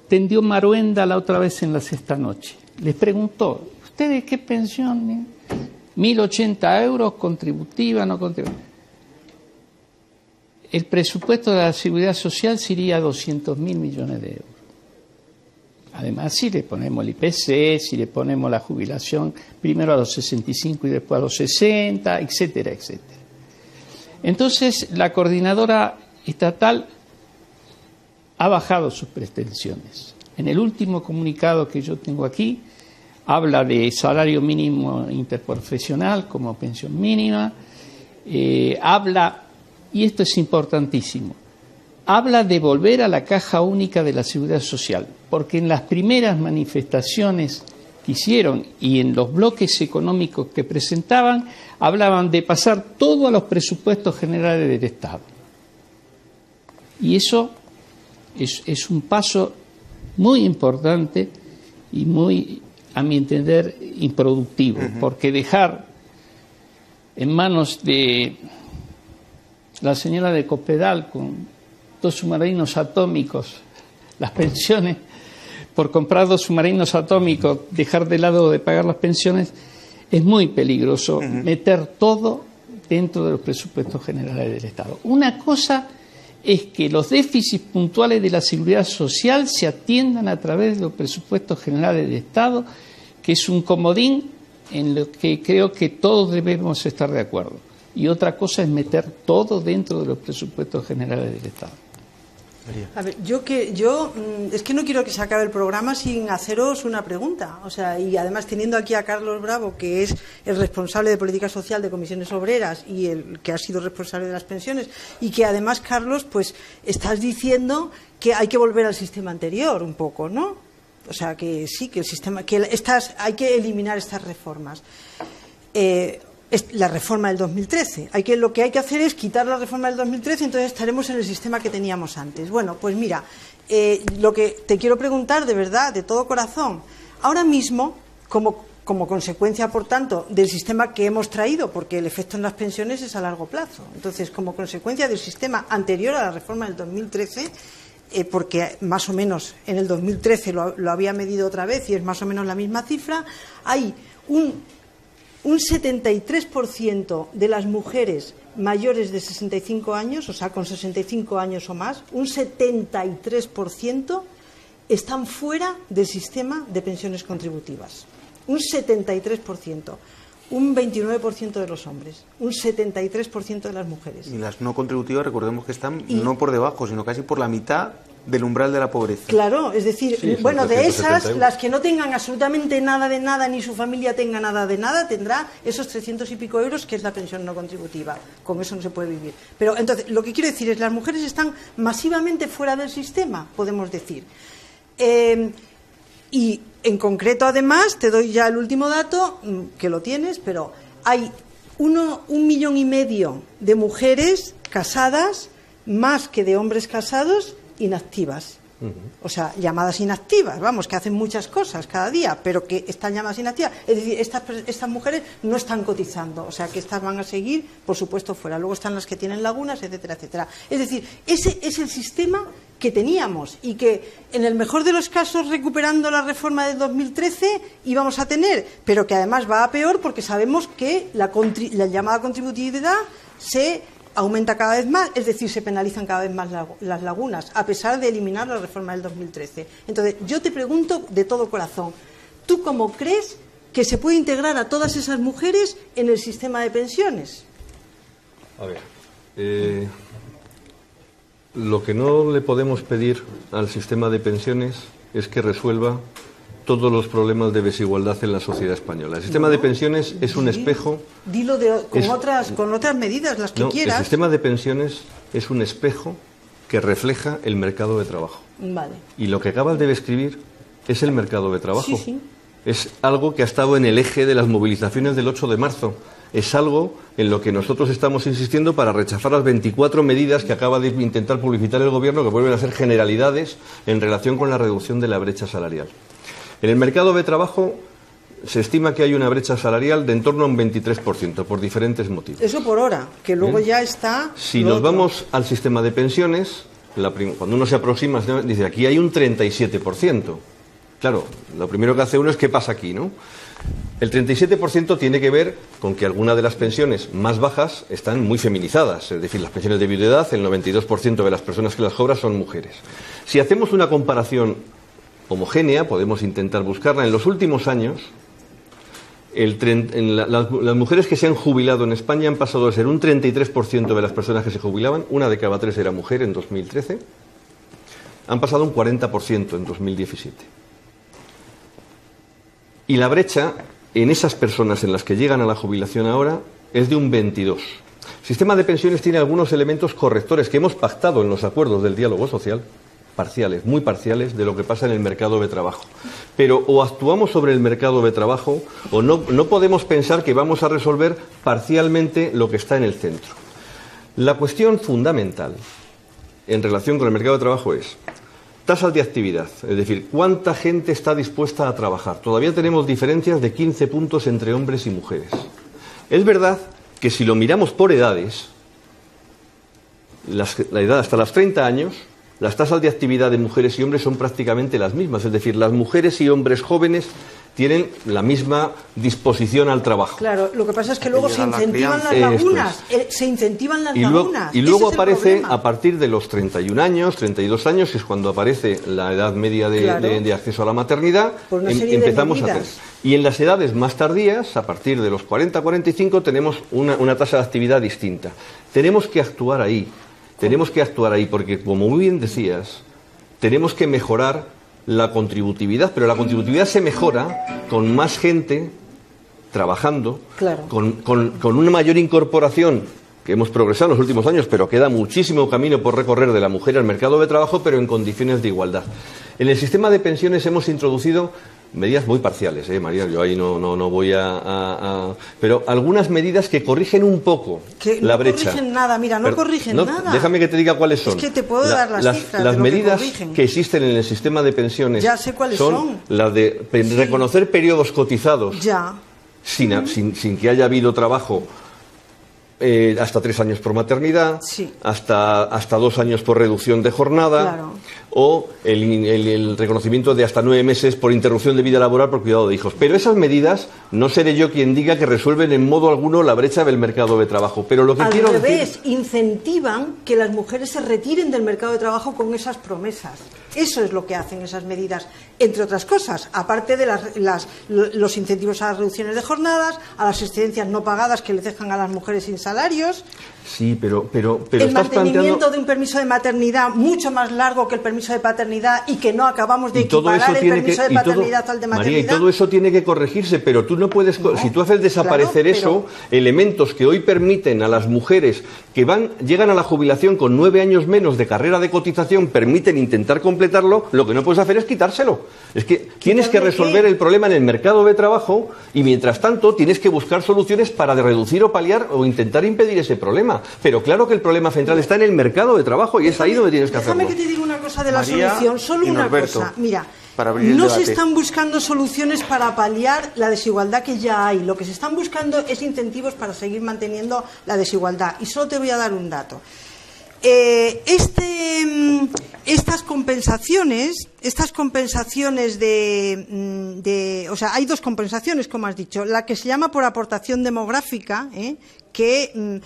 tendió Maruenda la otra vez en la sexta noche. Les preguntó, ¿ustedes qué pensión? 1.080 euros, contributiva, no contributiva. El presupuesto de la Seguridad Social sería 200.000 millones de euros. Además, si le ponemos el IPC, si le ponemos la jubilación, primero a los 65 y después a los 60, etcétera, etcétera. Entonces, la Coordinadora Estatal ha bajado sus pretensiones. En el último comunicado que yo tengo aquí, habla de salario mínimo interprofesional como pensión mínima, habla, y esto es importantísimo, habla de volver a la caja única de la Seguridad Social, porque en las primeras manifestaciones que hicieron y en los bloques económicos que presentaban, hablaban de pasar todo a los presupuestos generales del Estado. Y eso es un paso muy importante y muy, a mi entender, improductivo, porque dejar en manos de la señora de Cospedal con 2 submarinos atómicos las pensiones, por comprar 2 submarinos atómicos, dejar de lado de pagar las pensiones, es muy peligroso meter todo dentro de los presupuestos generales del Estado. Una cosa es que los déficits puntuales de la Seguridad Social se atiendan a través de los presupuestos generales del Estado, que es un comodín en lo que creo que todos debemos estar de acuerdo. Y otra cosa es meter todo dentro de los presupuestos generales del Estado. A ver, yo es que no quiero que se acabe el programa sin haceros una pregunta. O sea, y además teniendo aquí a Carlos Bravo, que es el responsable de política social de Comisiones Obreras y el que ha sido responsable de las pensiones, y que además, Carlos, pues estás diciendo que hay que volver al sistema anterior un poco, ¿no? O sea, que sí, que el sistema, hay que eliminar estas reformas. La reforma del 2013. Lo que hay que hacer es quitar la reforma del 2013, entonces estaremos en el sistema que teníamos antes. Bueno, pues mira, lo que te quiero preguntar de verdad, de todo corazón, ahora mismo, como consecuencia, por tanto, del sistema que hemos traído, porque el efecto en las pensiones es a largo plazo, entonces, como consecuencia del sistema anterior a la reforma del 2013, porque más o menos en el 2013 lo había medido otra vez y es más o menos la misma cifra, hay un 73% de las mujeres mayores de 65 años, o sea, con 65 años o más, un 73% están fuera del sistema de pensiones contributivas. Un 73%. Un 29% de los hombres, un 73% de las mujeres. Y las no contributivas, recordemos que están no por debajo, sino casi por la mitad del umbral de la pobreza. Claro, es decir, sí, bueno, de esas, las que no tengan absolutamente nada de nada, ni su familia tenga nada de nada, tendrá esos 300 y pico euros, que es la pensión no contributiva. Con eso no se puede vivir. Pero entonces, lo que quiero decir es, las mujeres están masivamente fuera del sistema, podemos decir. Y en concreto, además, te doy ya el último dato, que lo tienes, pero hay 1,5 millones de mujeres casadas, más que de hombres casados, inactivas. O sea, llamadas inactivas, vamos, que hacen muchas cosas cada día, pero que están llamadas inactivas. Es decir, estas mujeres no están cotizando, o sea, que estas van a seguir, por supuesto, fuera. Luego están las que tienen lagunas, etcétera, etcétera. Es decir, ese es el sistema que teníamos y que, en el mejor de los casos, recuperando la reforma del 2013, íbamos a tener, pero que además va a peor porque sabemos que la llamada contributividad se aumenta cada vez más, es decir, se penalizan cada vez más las lagunas, a pesar de eliminar la reforma del 2013. Entonces, yo te pregunto de todo corazón, ¿tú cómo crees que se puede integrar a todas esas mujeres en el sistema de pensiones? A ver, lo que no le podemos pedir al sistema de pensiones es que resuelva todos los problemas de desigualdad en la sociedad española. El sistema de pensiones es un espejo... Dilo con otras medidas, las que quieras. El sistema de pensiones es un espejo que refleja el mercado de trabajo. Vale. Y lo que acabas de describir es el mercado de trabajo. Sí, sí. Es algo que ha estado en el eje de las movilizaciones del 8 de marzo. Es algo en lo que nosotros estamos insistiendo para rechazar las 24 medidas que acaba de intentar publicitar el Gobierno, que vuelven a ser generalidades en relación con la reducción de la brecha salarial. En el mercado de trabajo se estima que hay una brecha salarial de en torno a un 23%, por diferentes motivos. Eso por hora, que luego ya está... Si nos vamos al sistema de pensiones, cuando uno se aproxima, dice, aquí hay un 37%. Claro, lo primero que hace uno es, ¿qué pasa aquí, no? El 37% tiene que ver con que algunas de las pensiones más bajas están muy feminizadas, es decir, las pensiones de viudedad, el 92% de las personas que las cobran son mujeres. Si hacemos una comparación homogénea, podemos intentar buscarla. En los últimos años, las mujeres que se han jubilado en España han pasado de ser un 33% de las personas que se jubilaban, una de cada tres era mujer en 2013, han pasado un 40% en 2017. Y la brecha en esas personas en las que llegan a la jubilación ahora es de un 22%. El sistema de pensiones tiene algunos elementos correctores que hemos pactado en los acuerdos del diálogo social, parciales, muy parciales, de lo que pasa en el mercado de trabajo. Pero o actuamos sobre el mercado de trabajo o no podemos pensar que vamos a resolver parcialmente lo que está en el centro. La cuestión fundamental en relación con el mercado de trabajo es tasas de actividad, es decir, cuánta gente está dispuesta a trabajar. Todavía tenemos diferencias de 15 puntos entre hombres y mujeres. Es verdad que si lo miramos por edades, la edad hasta los 30 años, las tasas de actividad de mujeres y hombres son prácticamente las mismas. Es decir, las mujeres y hombres jóvenes tienen la misma disposición al trabajo. Claro, lo que pasa es que luego se incentivan las lagunas. Se incentivan las lagunas. Y luego aparece, a partir de los 31 años, 32 años, que es cuando aparece la edad media de acceso a la maternidad, empezamos a hacer. Y en las edades más tardías, a partir de los 40-45, tenemos una tasa de actividad distinta. Tenemos que actuar ahí. Tenemos que actuar ahí porque, como muy bien decías, tenemos que mejorar la contributividad, pero la contributividad se mejora con más gente trabajando, con una mayor incorporación, que hemos progresado en los últimos años, pero queda muchísimo camino por recorrer de la mujer al mercado de trabajo, pero en condiciones de igualdad. En el sistema de pensiones hemos introducido medidas muy parciales, María, yo ahí no voy pero algunas medidas que corrigen un poco la brecha. No corrigen nada, mira, no corrigen nada. Déjame que te diga cuáles son. Es que te puedo dar las cifras las de lo medidas que existen en el sistema de pensiones. Ya sé cuáles son. Las de reconocer periodos cotizados sin que haya habido trabajo. Hasta 3 años por maternidad, hasta 2 años por reducción de jornada, o el reconocimiento de hasta 9 meses por interrupción de vida laboral por cuidado de hijos. Pero esas medidas no seré yo quien diga que resuelven en modo alguno la brecha del mercado de trabajo. Pero lo que quiero decir, incentivan que las mujeres se retiren del mercado de trabajo con esas promesas. Eso es lo que hacen esas medidas, entre otras cosas, aparte de los incentivos a las reducciones de jornadas, a las excedencias no pagadas que les dejan a las mujeres sin salarios. Sí, pero el mantenimiento de un permiso de maternidad mucho más largo que el permiso de paternidad y que no acabamos de equiparar el permiso de paternidad al de maternidad. María, y todo eso tiene que corregirse, pero tú no puedes, si tú haces desaparecer elementos que hoy permiten a las mujeres que llegan a la jubilación con 9 años menos de carrera de cotización, permiten intentar completarlo, lo que no puedes hacer es quitárselo. Es que tienes que resolver el problema en el mercado de trabajo y mientras tanto tienes que buscar soluciones para reducir o paliar o intentar impedir ese problema. Pero claro que el problema central está en el mercado de trabajo y es ahí donde tienes que hacerlo. Déjame que te diga una cosa de la solución, solo una cosa. Mira, no se están buscando soluciones para paliar la desigualdad que ya hay. Lo que se están buscando es incentivos para seguir manteniendo la desigualdad. Y solo te voy a dar un dato. Estas compensaciones o sea, hay 2 compensaciones, como has dicho. La que se llama por aportación demográfica, que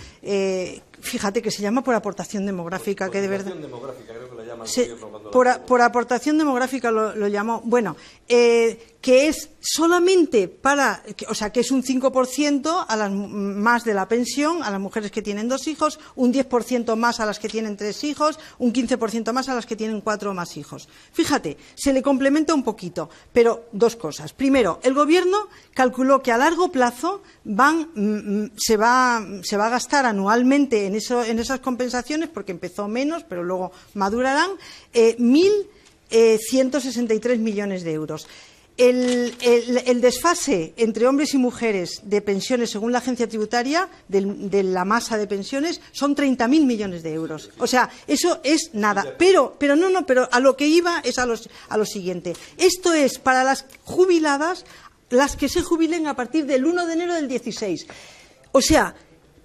fíjate que se llama por aportación demográfica, que de verdad... demográfica, creo que la llama el Sí, gobierno cuando por aportación demográfica lo llamó. Bueno, que es solamente para, o sea, que es un 5% a las más de la pensión a las mujeres que tienen 2 hijos, un 10% más a las que tienen 3 hijos, un 15% más a las que tienen 4 o más hijos. Fíjate, se le complementa un poquito, pero 2 cosas. Primero, el Gobierno calculó que a largo plazo se va a gastar anualmente en esas compensaciones, porque empezó menos, pero luego madurarán, 1.163 millones de euros. El desfase entre hombres y mujeres de pensiones, según la agencia tributaria, de la masa de pensiones, son 30.000 millones de euros. O sea, eso es nada. Pero a lo que iba es a lo siguiente. Esto es para las jubiladas, las que se jubilen a partir del 1 de enero del 16. O sea,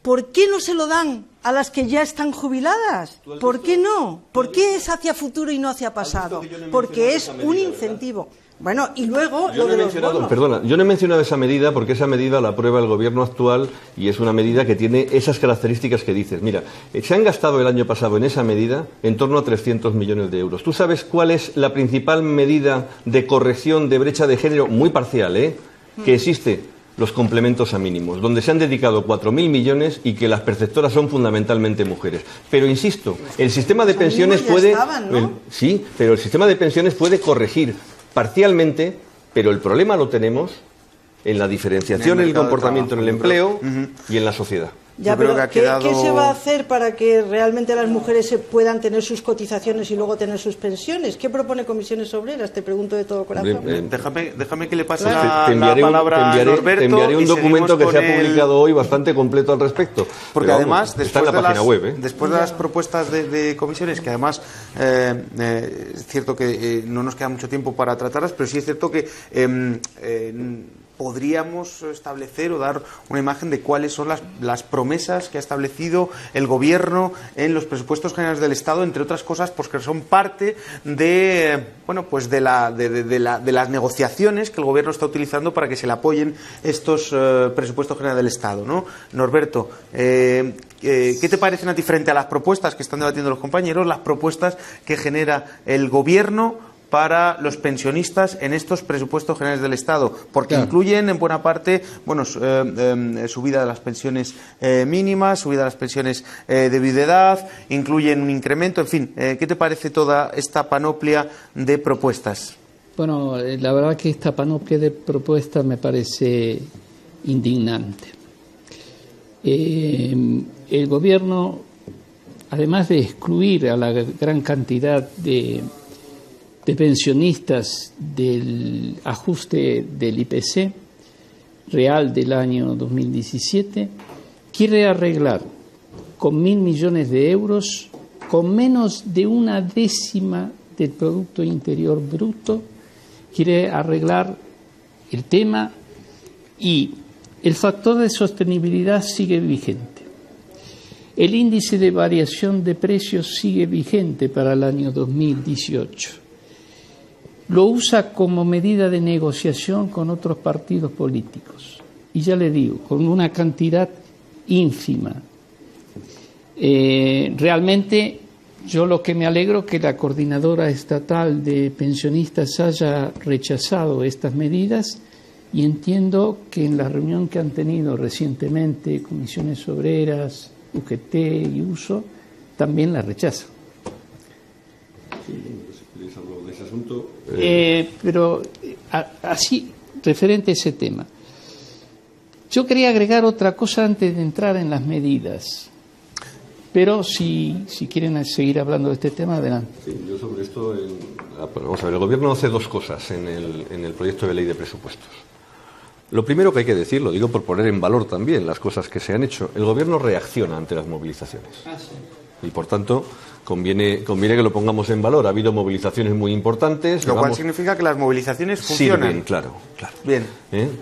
¿por qué no se lo dan a las que ya están jubiladas? ¿Por qué no? ¿Por qué es hacia futuro y no hacia pasado? Porque es un incentivo. Bueno, y luego lo de los bonos. Perdona, yo no he mencionado esa medida porque esa medida la aprueba el Gobierno actual y es una medida que tiene esas características que dices. Mira, se han gastado el año pasado en esa medida en torno a 300 millones de euros. ¿Tú sabes cuál es la principal medida de corrección de brecha de género, muy parcial, que existe? Los complementos a mínimos, donde se han dedicado 4.000 millones y que las perceptoras son fundamentalmente mujeres. Pero insisto, el sistema de pensiones puede... Sí, pero el sistema de pensiones puede corregir parcialmente, pero el problema lo tenemos en la diferenciación, en el comportamiento en el empleo y en la sociedad. Ya, pero ¿qué se va a hacer para que realmente las mujeres puedan tener sus cotizaciones y luego tener sus pensiones? ¿Qué propone Comisiones Obreras? Te pregunto de todo corazón. Déjame que le pase la palabra a Norberto. Te enviaré un documento que se ha publicado hoy bastante completo al respecto. Porque además, está en la página web. Después de las propuestas de comisiones, que además es cierto que no nos queda mucho tiempo para tratarlas, pero sí es cierto que podríamos establecer o dar una imagen de cuáles son las promesas que ha establecido el Gobierno en los presupuestos generales del Estado, entre otras cosas, pues que son parte de las negociaciones que el Gobierno está utilizando para que se le apoyen estos presupuestos generales del Estado, ¿no? Norberto, ¿qué te parecen a ti frente a las propuestas que están debatiendo los compañeros, las propuestas que genera el Gobierno para los pensionistas en estos presupuestos generales del Estado? Porque incluyen en buena parte subida de las pensiones mínimas, subida de las pensiones de viudedad, incluyen un incremento, en fin, ¿qué te parece toda esta panoplia de propuestas? Bueno, la verdad que esta panoplia de propuestas me parece indignante. El Gobierno, además de excluir a la gran cantidad de pensionistas del ajuste del IPC real del año 2017, quiere arreglar con 1.000 millones de euros, con menos de 1/10 del Producto Interior Bruto, quiere arreglar el tema y el factor de sostenibilidad sigue vigente. El índice de variación de precios sigue vigente para el año 2018. Lo usa como medida de negociación con otros partidos políticos. Y ya le digo, con una cantidad ínfima. Realmente, yo lo que me alegro es que la Coordinadora Estatal de Pensionistas haya rechazado estas medidas y entiendo que en la reunión que han tenido recientemente Comisiones Obreras, UGT y USO, también la rechazan. Pero así, referente a ese tema, yo quería agregar otra cosa antes de entrar en las medidas, pero si quieren seguir hablando de este tema, adelante. Sí, yo sobre esto, vamos a ver, el Gobierno hace 2 cosas en el proyecto de ley de presupuestos. Lo primero que hay que decir, lo digo por poner en valor también las cosas que se han hecho, el Gobierno reacciona ante las movilizaciones. Y por tanto, conviene que lo pongamos en valor. Ha habido movilizaciones muy importantes. Lo cual significa que las movilizaciones funcionan. Sirven, claro. Bien.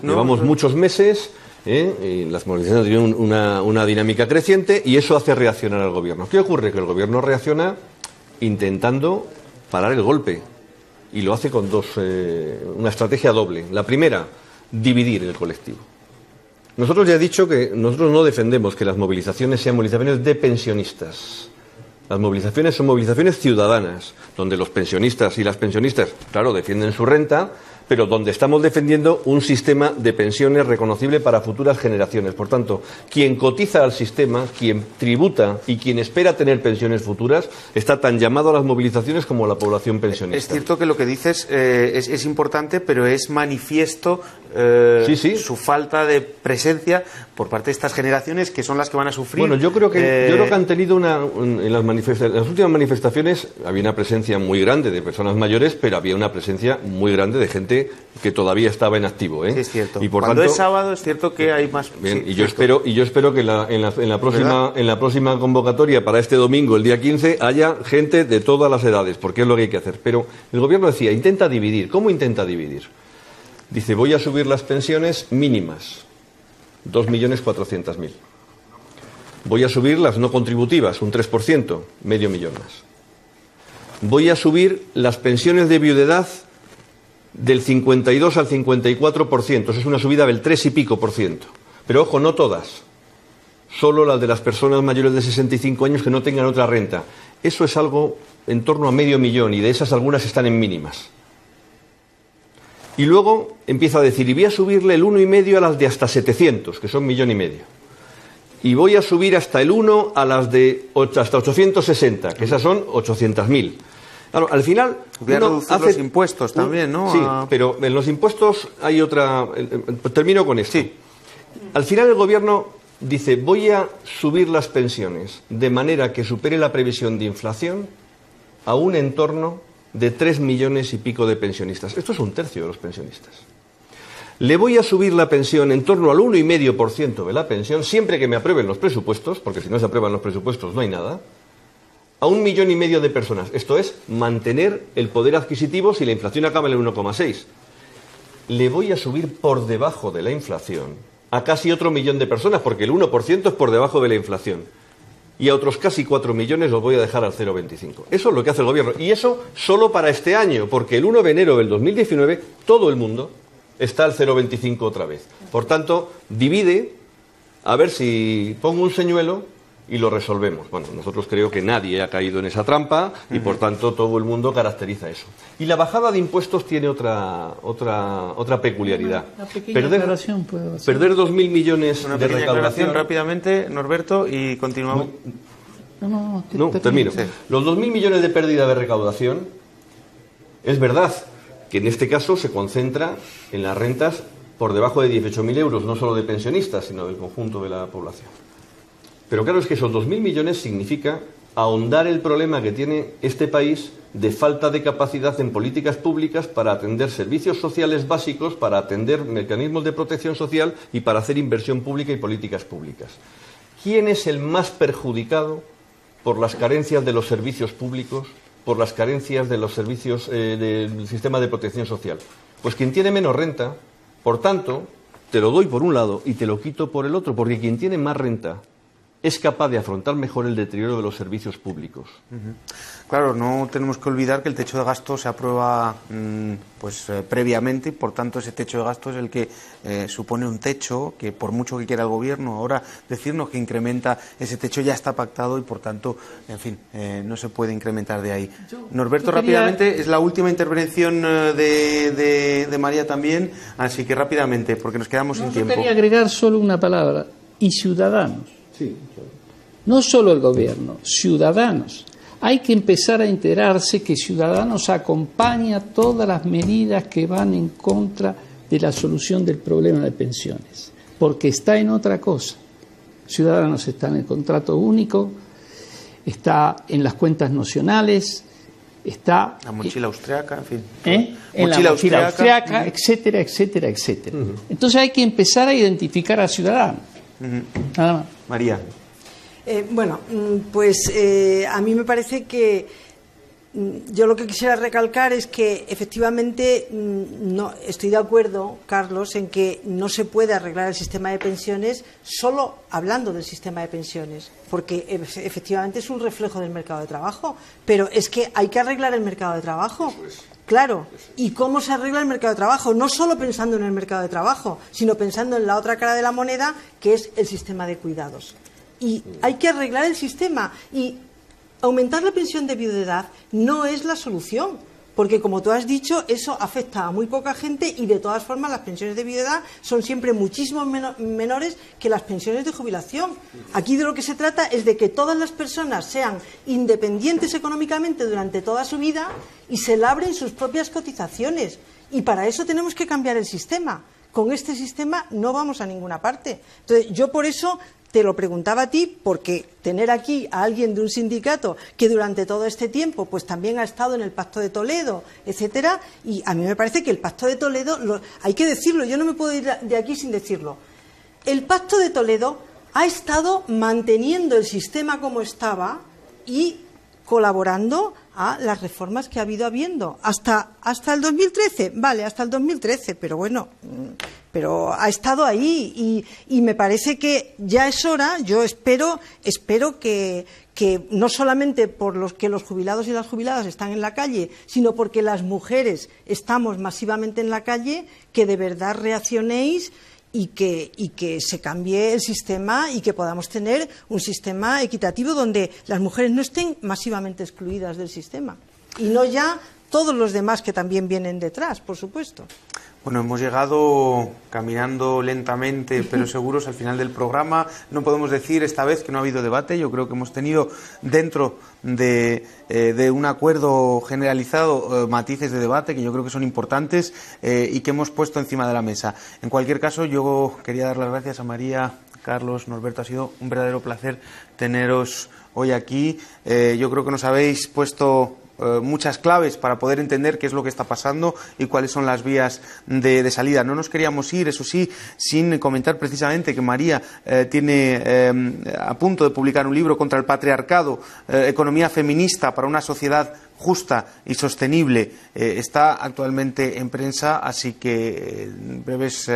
Llevamos muchos meses, y las movilizaciones tienen una dinámica creciente y eso hace reaccionar al Gobierno. ¿Qué ocurre? Que el Gobierno reacciona intentando parar el golpe y lo hace con una estrategia doble. La primera, dividir el colectivo. Nosotros ya he dicho que nosotros no defendemos que las movilizaciones sean movilizaciones de pensionistas. Las movilizaciones son movilizaciones ciudadanas, donde los pensionistas y las pensionistas, claro, defienden su renta, pero donde estamos defendiendo un sistema de pensiones reconocible para futuras generaciones. Por tanto, quien cotiza al sistema, quien tributa y quien espera tener pensiones futuras, está tan llamado a las movilizaciones como la población pensionista. Es cierto que lo que dices es importante, pero es manifiesto sí. su falta de presencia por parte de estas generaciones que son las que van a sufrir. Bueno, yo creo que han tenido en las últimas manifestaciones había una presencia muy grande de personas mayores, pero había una presencia muy grande de gente que todavía estaba en activo, ¿eh? Sí, es cierto. Y por Cuando tanto, es sábado es cierto que hay más. Bien, sí, y yo espero que en la próxima convocatoria para este domingo, el día 15, haya gente de todas las edades, porque es lo que hay que hacer. Pero el gobierno decía, intenta dividir. ¿Cómo intenta dividir? Dice, voy a subir las pensiones mínimas, 2.400.000. Voy a subir las no contributivas, un 3%, medio millón más. Voy a subir las pensiones de viudedad del 52 al 54%, eso es una subida del 3 y pico por ciento. Pero ojo, no todas, solo las de las personas mayores de 65 años que no tengan otra renta. Eso es algo en torno a medio millón y de esas algunas están en mínimas. Y luego empieza a decir, y voy a subirle el 1,5 a las de hasta 700, que son 1,5 millones. Y voy a subir hasta el 1 a las de hasta 860, que esas son 800.000. Claro, al final voy a reducir los impuestos también, ¿no? Sí, pero en los impuestos hay otra. Termino con esto. Sí. Al final el gobierno dice, voy a subir las pensiones de manera que supere la previsión de inflación a un entorno de 3 millones y pico de pensionistas. Esto es un tercio de los pensionistas. Le voy a subir la pensión en torno al 1,5% de la pensión, siempre que me aprueben los presupuestos, porque si no se aprueban los presupuestos no hay nada, a 1,5 millones de personas. Esto es mantener el poder adquisitivo si la inflación acaba en el 1,6. Le voy a subir por debajo de la inflación a casi otro millón de personas, porque el 1% es por debajo de la inflación. Y a otros casi 4 millones los voy a dejar al 0,25. Eso es lo que hace el gobierno. Y eso solo para este año, porque el 1 de enero del 2019 todo el mundo está al 0,25 otra vez. Por tanto, divide, a ver si pongo un señuelo y lo resolvemos. Bueno, nosotros creo que nadie ha caído en esa trampa y por tanto todo el mundo caracteriza eso. Y la bajada de impuestos tiene otra peculiaridad. Perder 2.000 millones de recaudación rápidamente, Norberto, y continuamos. No, termino. Sí. Los 2.000 millones de pérdida de recaudación, es verdad que en este caso se concentra en las rentas por debajo de 18.000 euros, no solo de pensionistas, sino del conjunto de la población. Pero claro, es que esos 2.000 millones significa ahondar el problema que tiene este país de falta de capacidad en políticas públicas para atender servicios sociales básicos, para atender mecanismos de protección social y para hacer inversión pública y políticas públicas. ¿Quién es el más perjudicado por las carencias de los servicios públicos, por las carencias de los servicios del sistema de protección social? Pues quien tiene menos renta. Por tanto, te lo doy por un lado y te lo quito por el otro, porque quien tiene más renta es capaz de afrontar mejor el deterioro de los servicios públicos. Claro, no tenemos que olvidar que el techo de gasto se aprueba previamente y, por tanto, ese techo de gasto es el que supone un techo que, por mucho que quiera el Gobierno ahora decirnos que incrementa ese techo, ya está pactado y, por tanto, en fin, no se puede incrementar de ahí. Norberto, rápidamente, es la última intervención de María también, así que rápidamente, porque nos quedamos sin tiempo. Yo quería agregar solo una palabra, y ciudadanos. Sí. No solo el gobierno, ciudadanos. Hay que empezar a enterarse que Ciudadanos acompaña todas las medidas que van en contra de la solución del problema de pensiones, porque está en otra cosa. Ciudadanos está en el contrato único, está en las cuentas nacionales, está... La mochila austriaca, en fin. En la mochila austriaca, etcétera, etcétera, etcétera. Entonces hay que empezar a identificar a Ciudadanos. Nada más. María. A mí me parece que yo lo que quisiera recalcar es que efectivamente no estoy de acuerdo, Carlos, en que no se puede arreglar el sistema de pensiones solo hablando del sistema de pensiones, porque efectivamente es un reflejo del mercado de trabajo, pero es que hay que arreglar el mercado de trabajo. Claro, ¿y cómo se arregla el mercado de trabajo? No solo pensando en el mercado de trabajo, sino pensando en la otra cara de la moneda, que es el sistema de cuidados. Y hay que arreglar el sistema, y aumentar la pensión de viudedad no es la solución, porque como tú has dicho, eso afecta a muy poca gente y de todas formas las pensiones de viudedad son siempre muchísimo menores que las pensiones de jubilación. Aquí de lo que se trata es de que todas las personas sean independientes económicamente durante toda su vida y se labren sus propias cotizaciones, y para eso tenemos que cambiar el sistema. Con este sistema no vamos a ninguna parte. Entonces, yo por eso te lo preguntaba a ti, porque tener aquí a alguien de un sindicato que durante todo este tiempo pues también ha estado en el Pacto de Toledo, etcétera, y a mí me parece que el Pacto de Toledo, hay que decirlo, yo no me puedo ir de aquí sin decirlo. El Pacto de Toledo ha estado manteniendo el sistema como estaba y colaborando a las reformas que ha habiendo hasta el 2013, vale, hasta el 2013, pero bueno, pero ha estado ahí y me parece que ya es hora. Yo espero que no solamente por los que los jubilados y las jubiladas están en la calle, sino porque las mujeres estamos masivamente en la calle, que de verdad reaccionéis y que se cambie el sistema y que podamos tener un sistema equitativo donde las mujeres no estén masivamente excluidas del sistema. Y no ya todos los demás que también vienen detrás, por supuesto. Bueno, hemos llegado caminando lentamente pero seguros al final del programa. No podemos decir esta vez que no ha habido debate. Yo creo que hemos tenido dentro de un acuerdo generalizado matices de debate que yo creo que son importantes y que hemos puesto encima de la mesa. En cualquier caso, yo quería dar las gracias a María, Carlos, Norberto. Ha sido un verdadero placer teneros hoy aquí. Yo creo que nos habéis puesto muchas claves para poder entender qué es lo que está pasando y cuáles son las vías de salida. No nos queríamos ir, eso sí, sin comentar precisamente que María tiene a punto de publicar un libro contra el patriarcado, economía feminista para una sociedad justa y sostenible. Está actualmente en prensa, así que en breves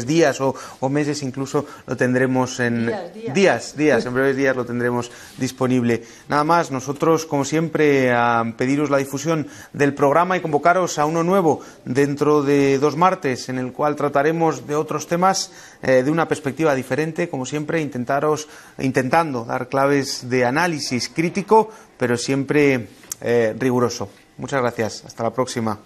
días o meses incluso lo tendremos en días, en breves días lo tendremos disponible. Nada más, nosotros como siempre a pediros la difusión del programa y convocaros a uno nuevo dentro de 2 martes, en el cual trataremos de otros temas de una perspectiva diferente, como siempre intentando dar claves de análisis crítico, pero siempre riguroso. Muchas gracias. Hasta la próxima.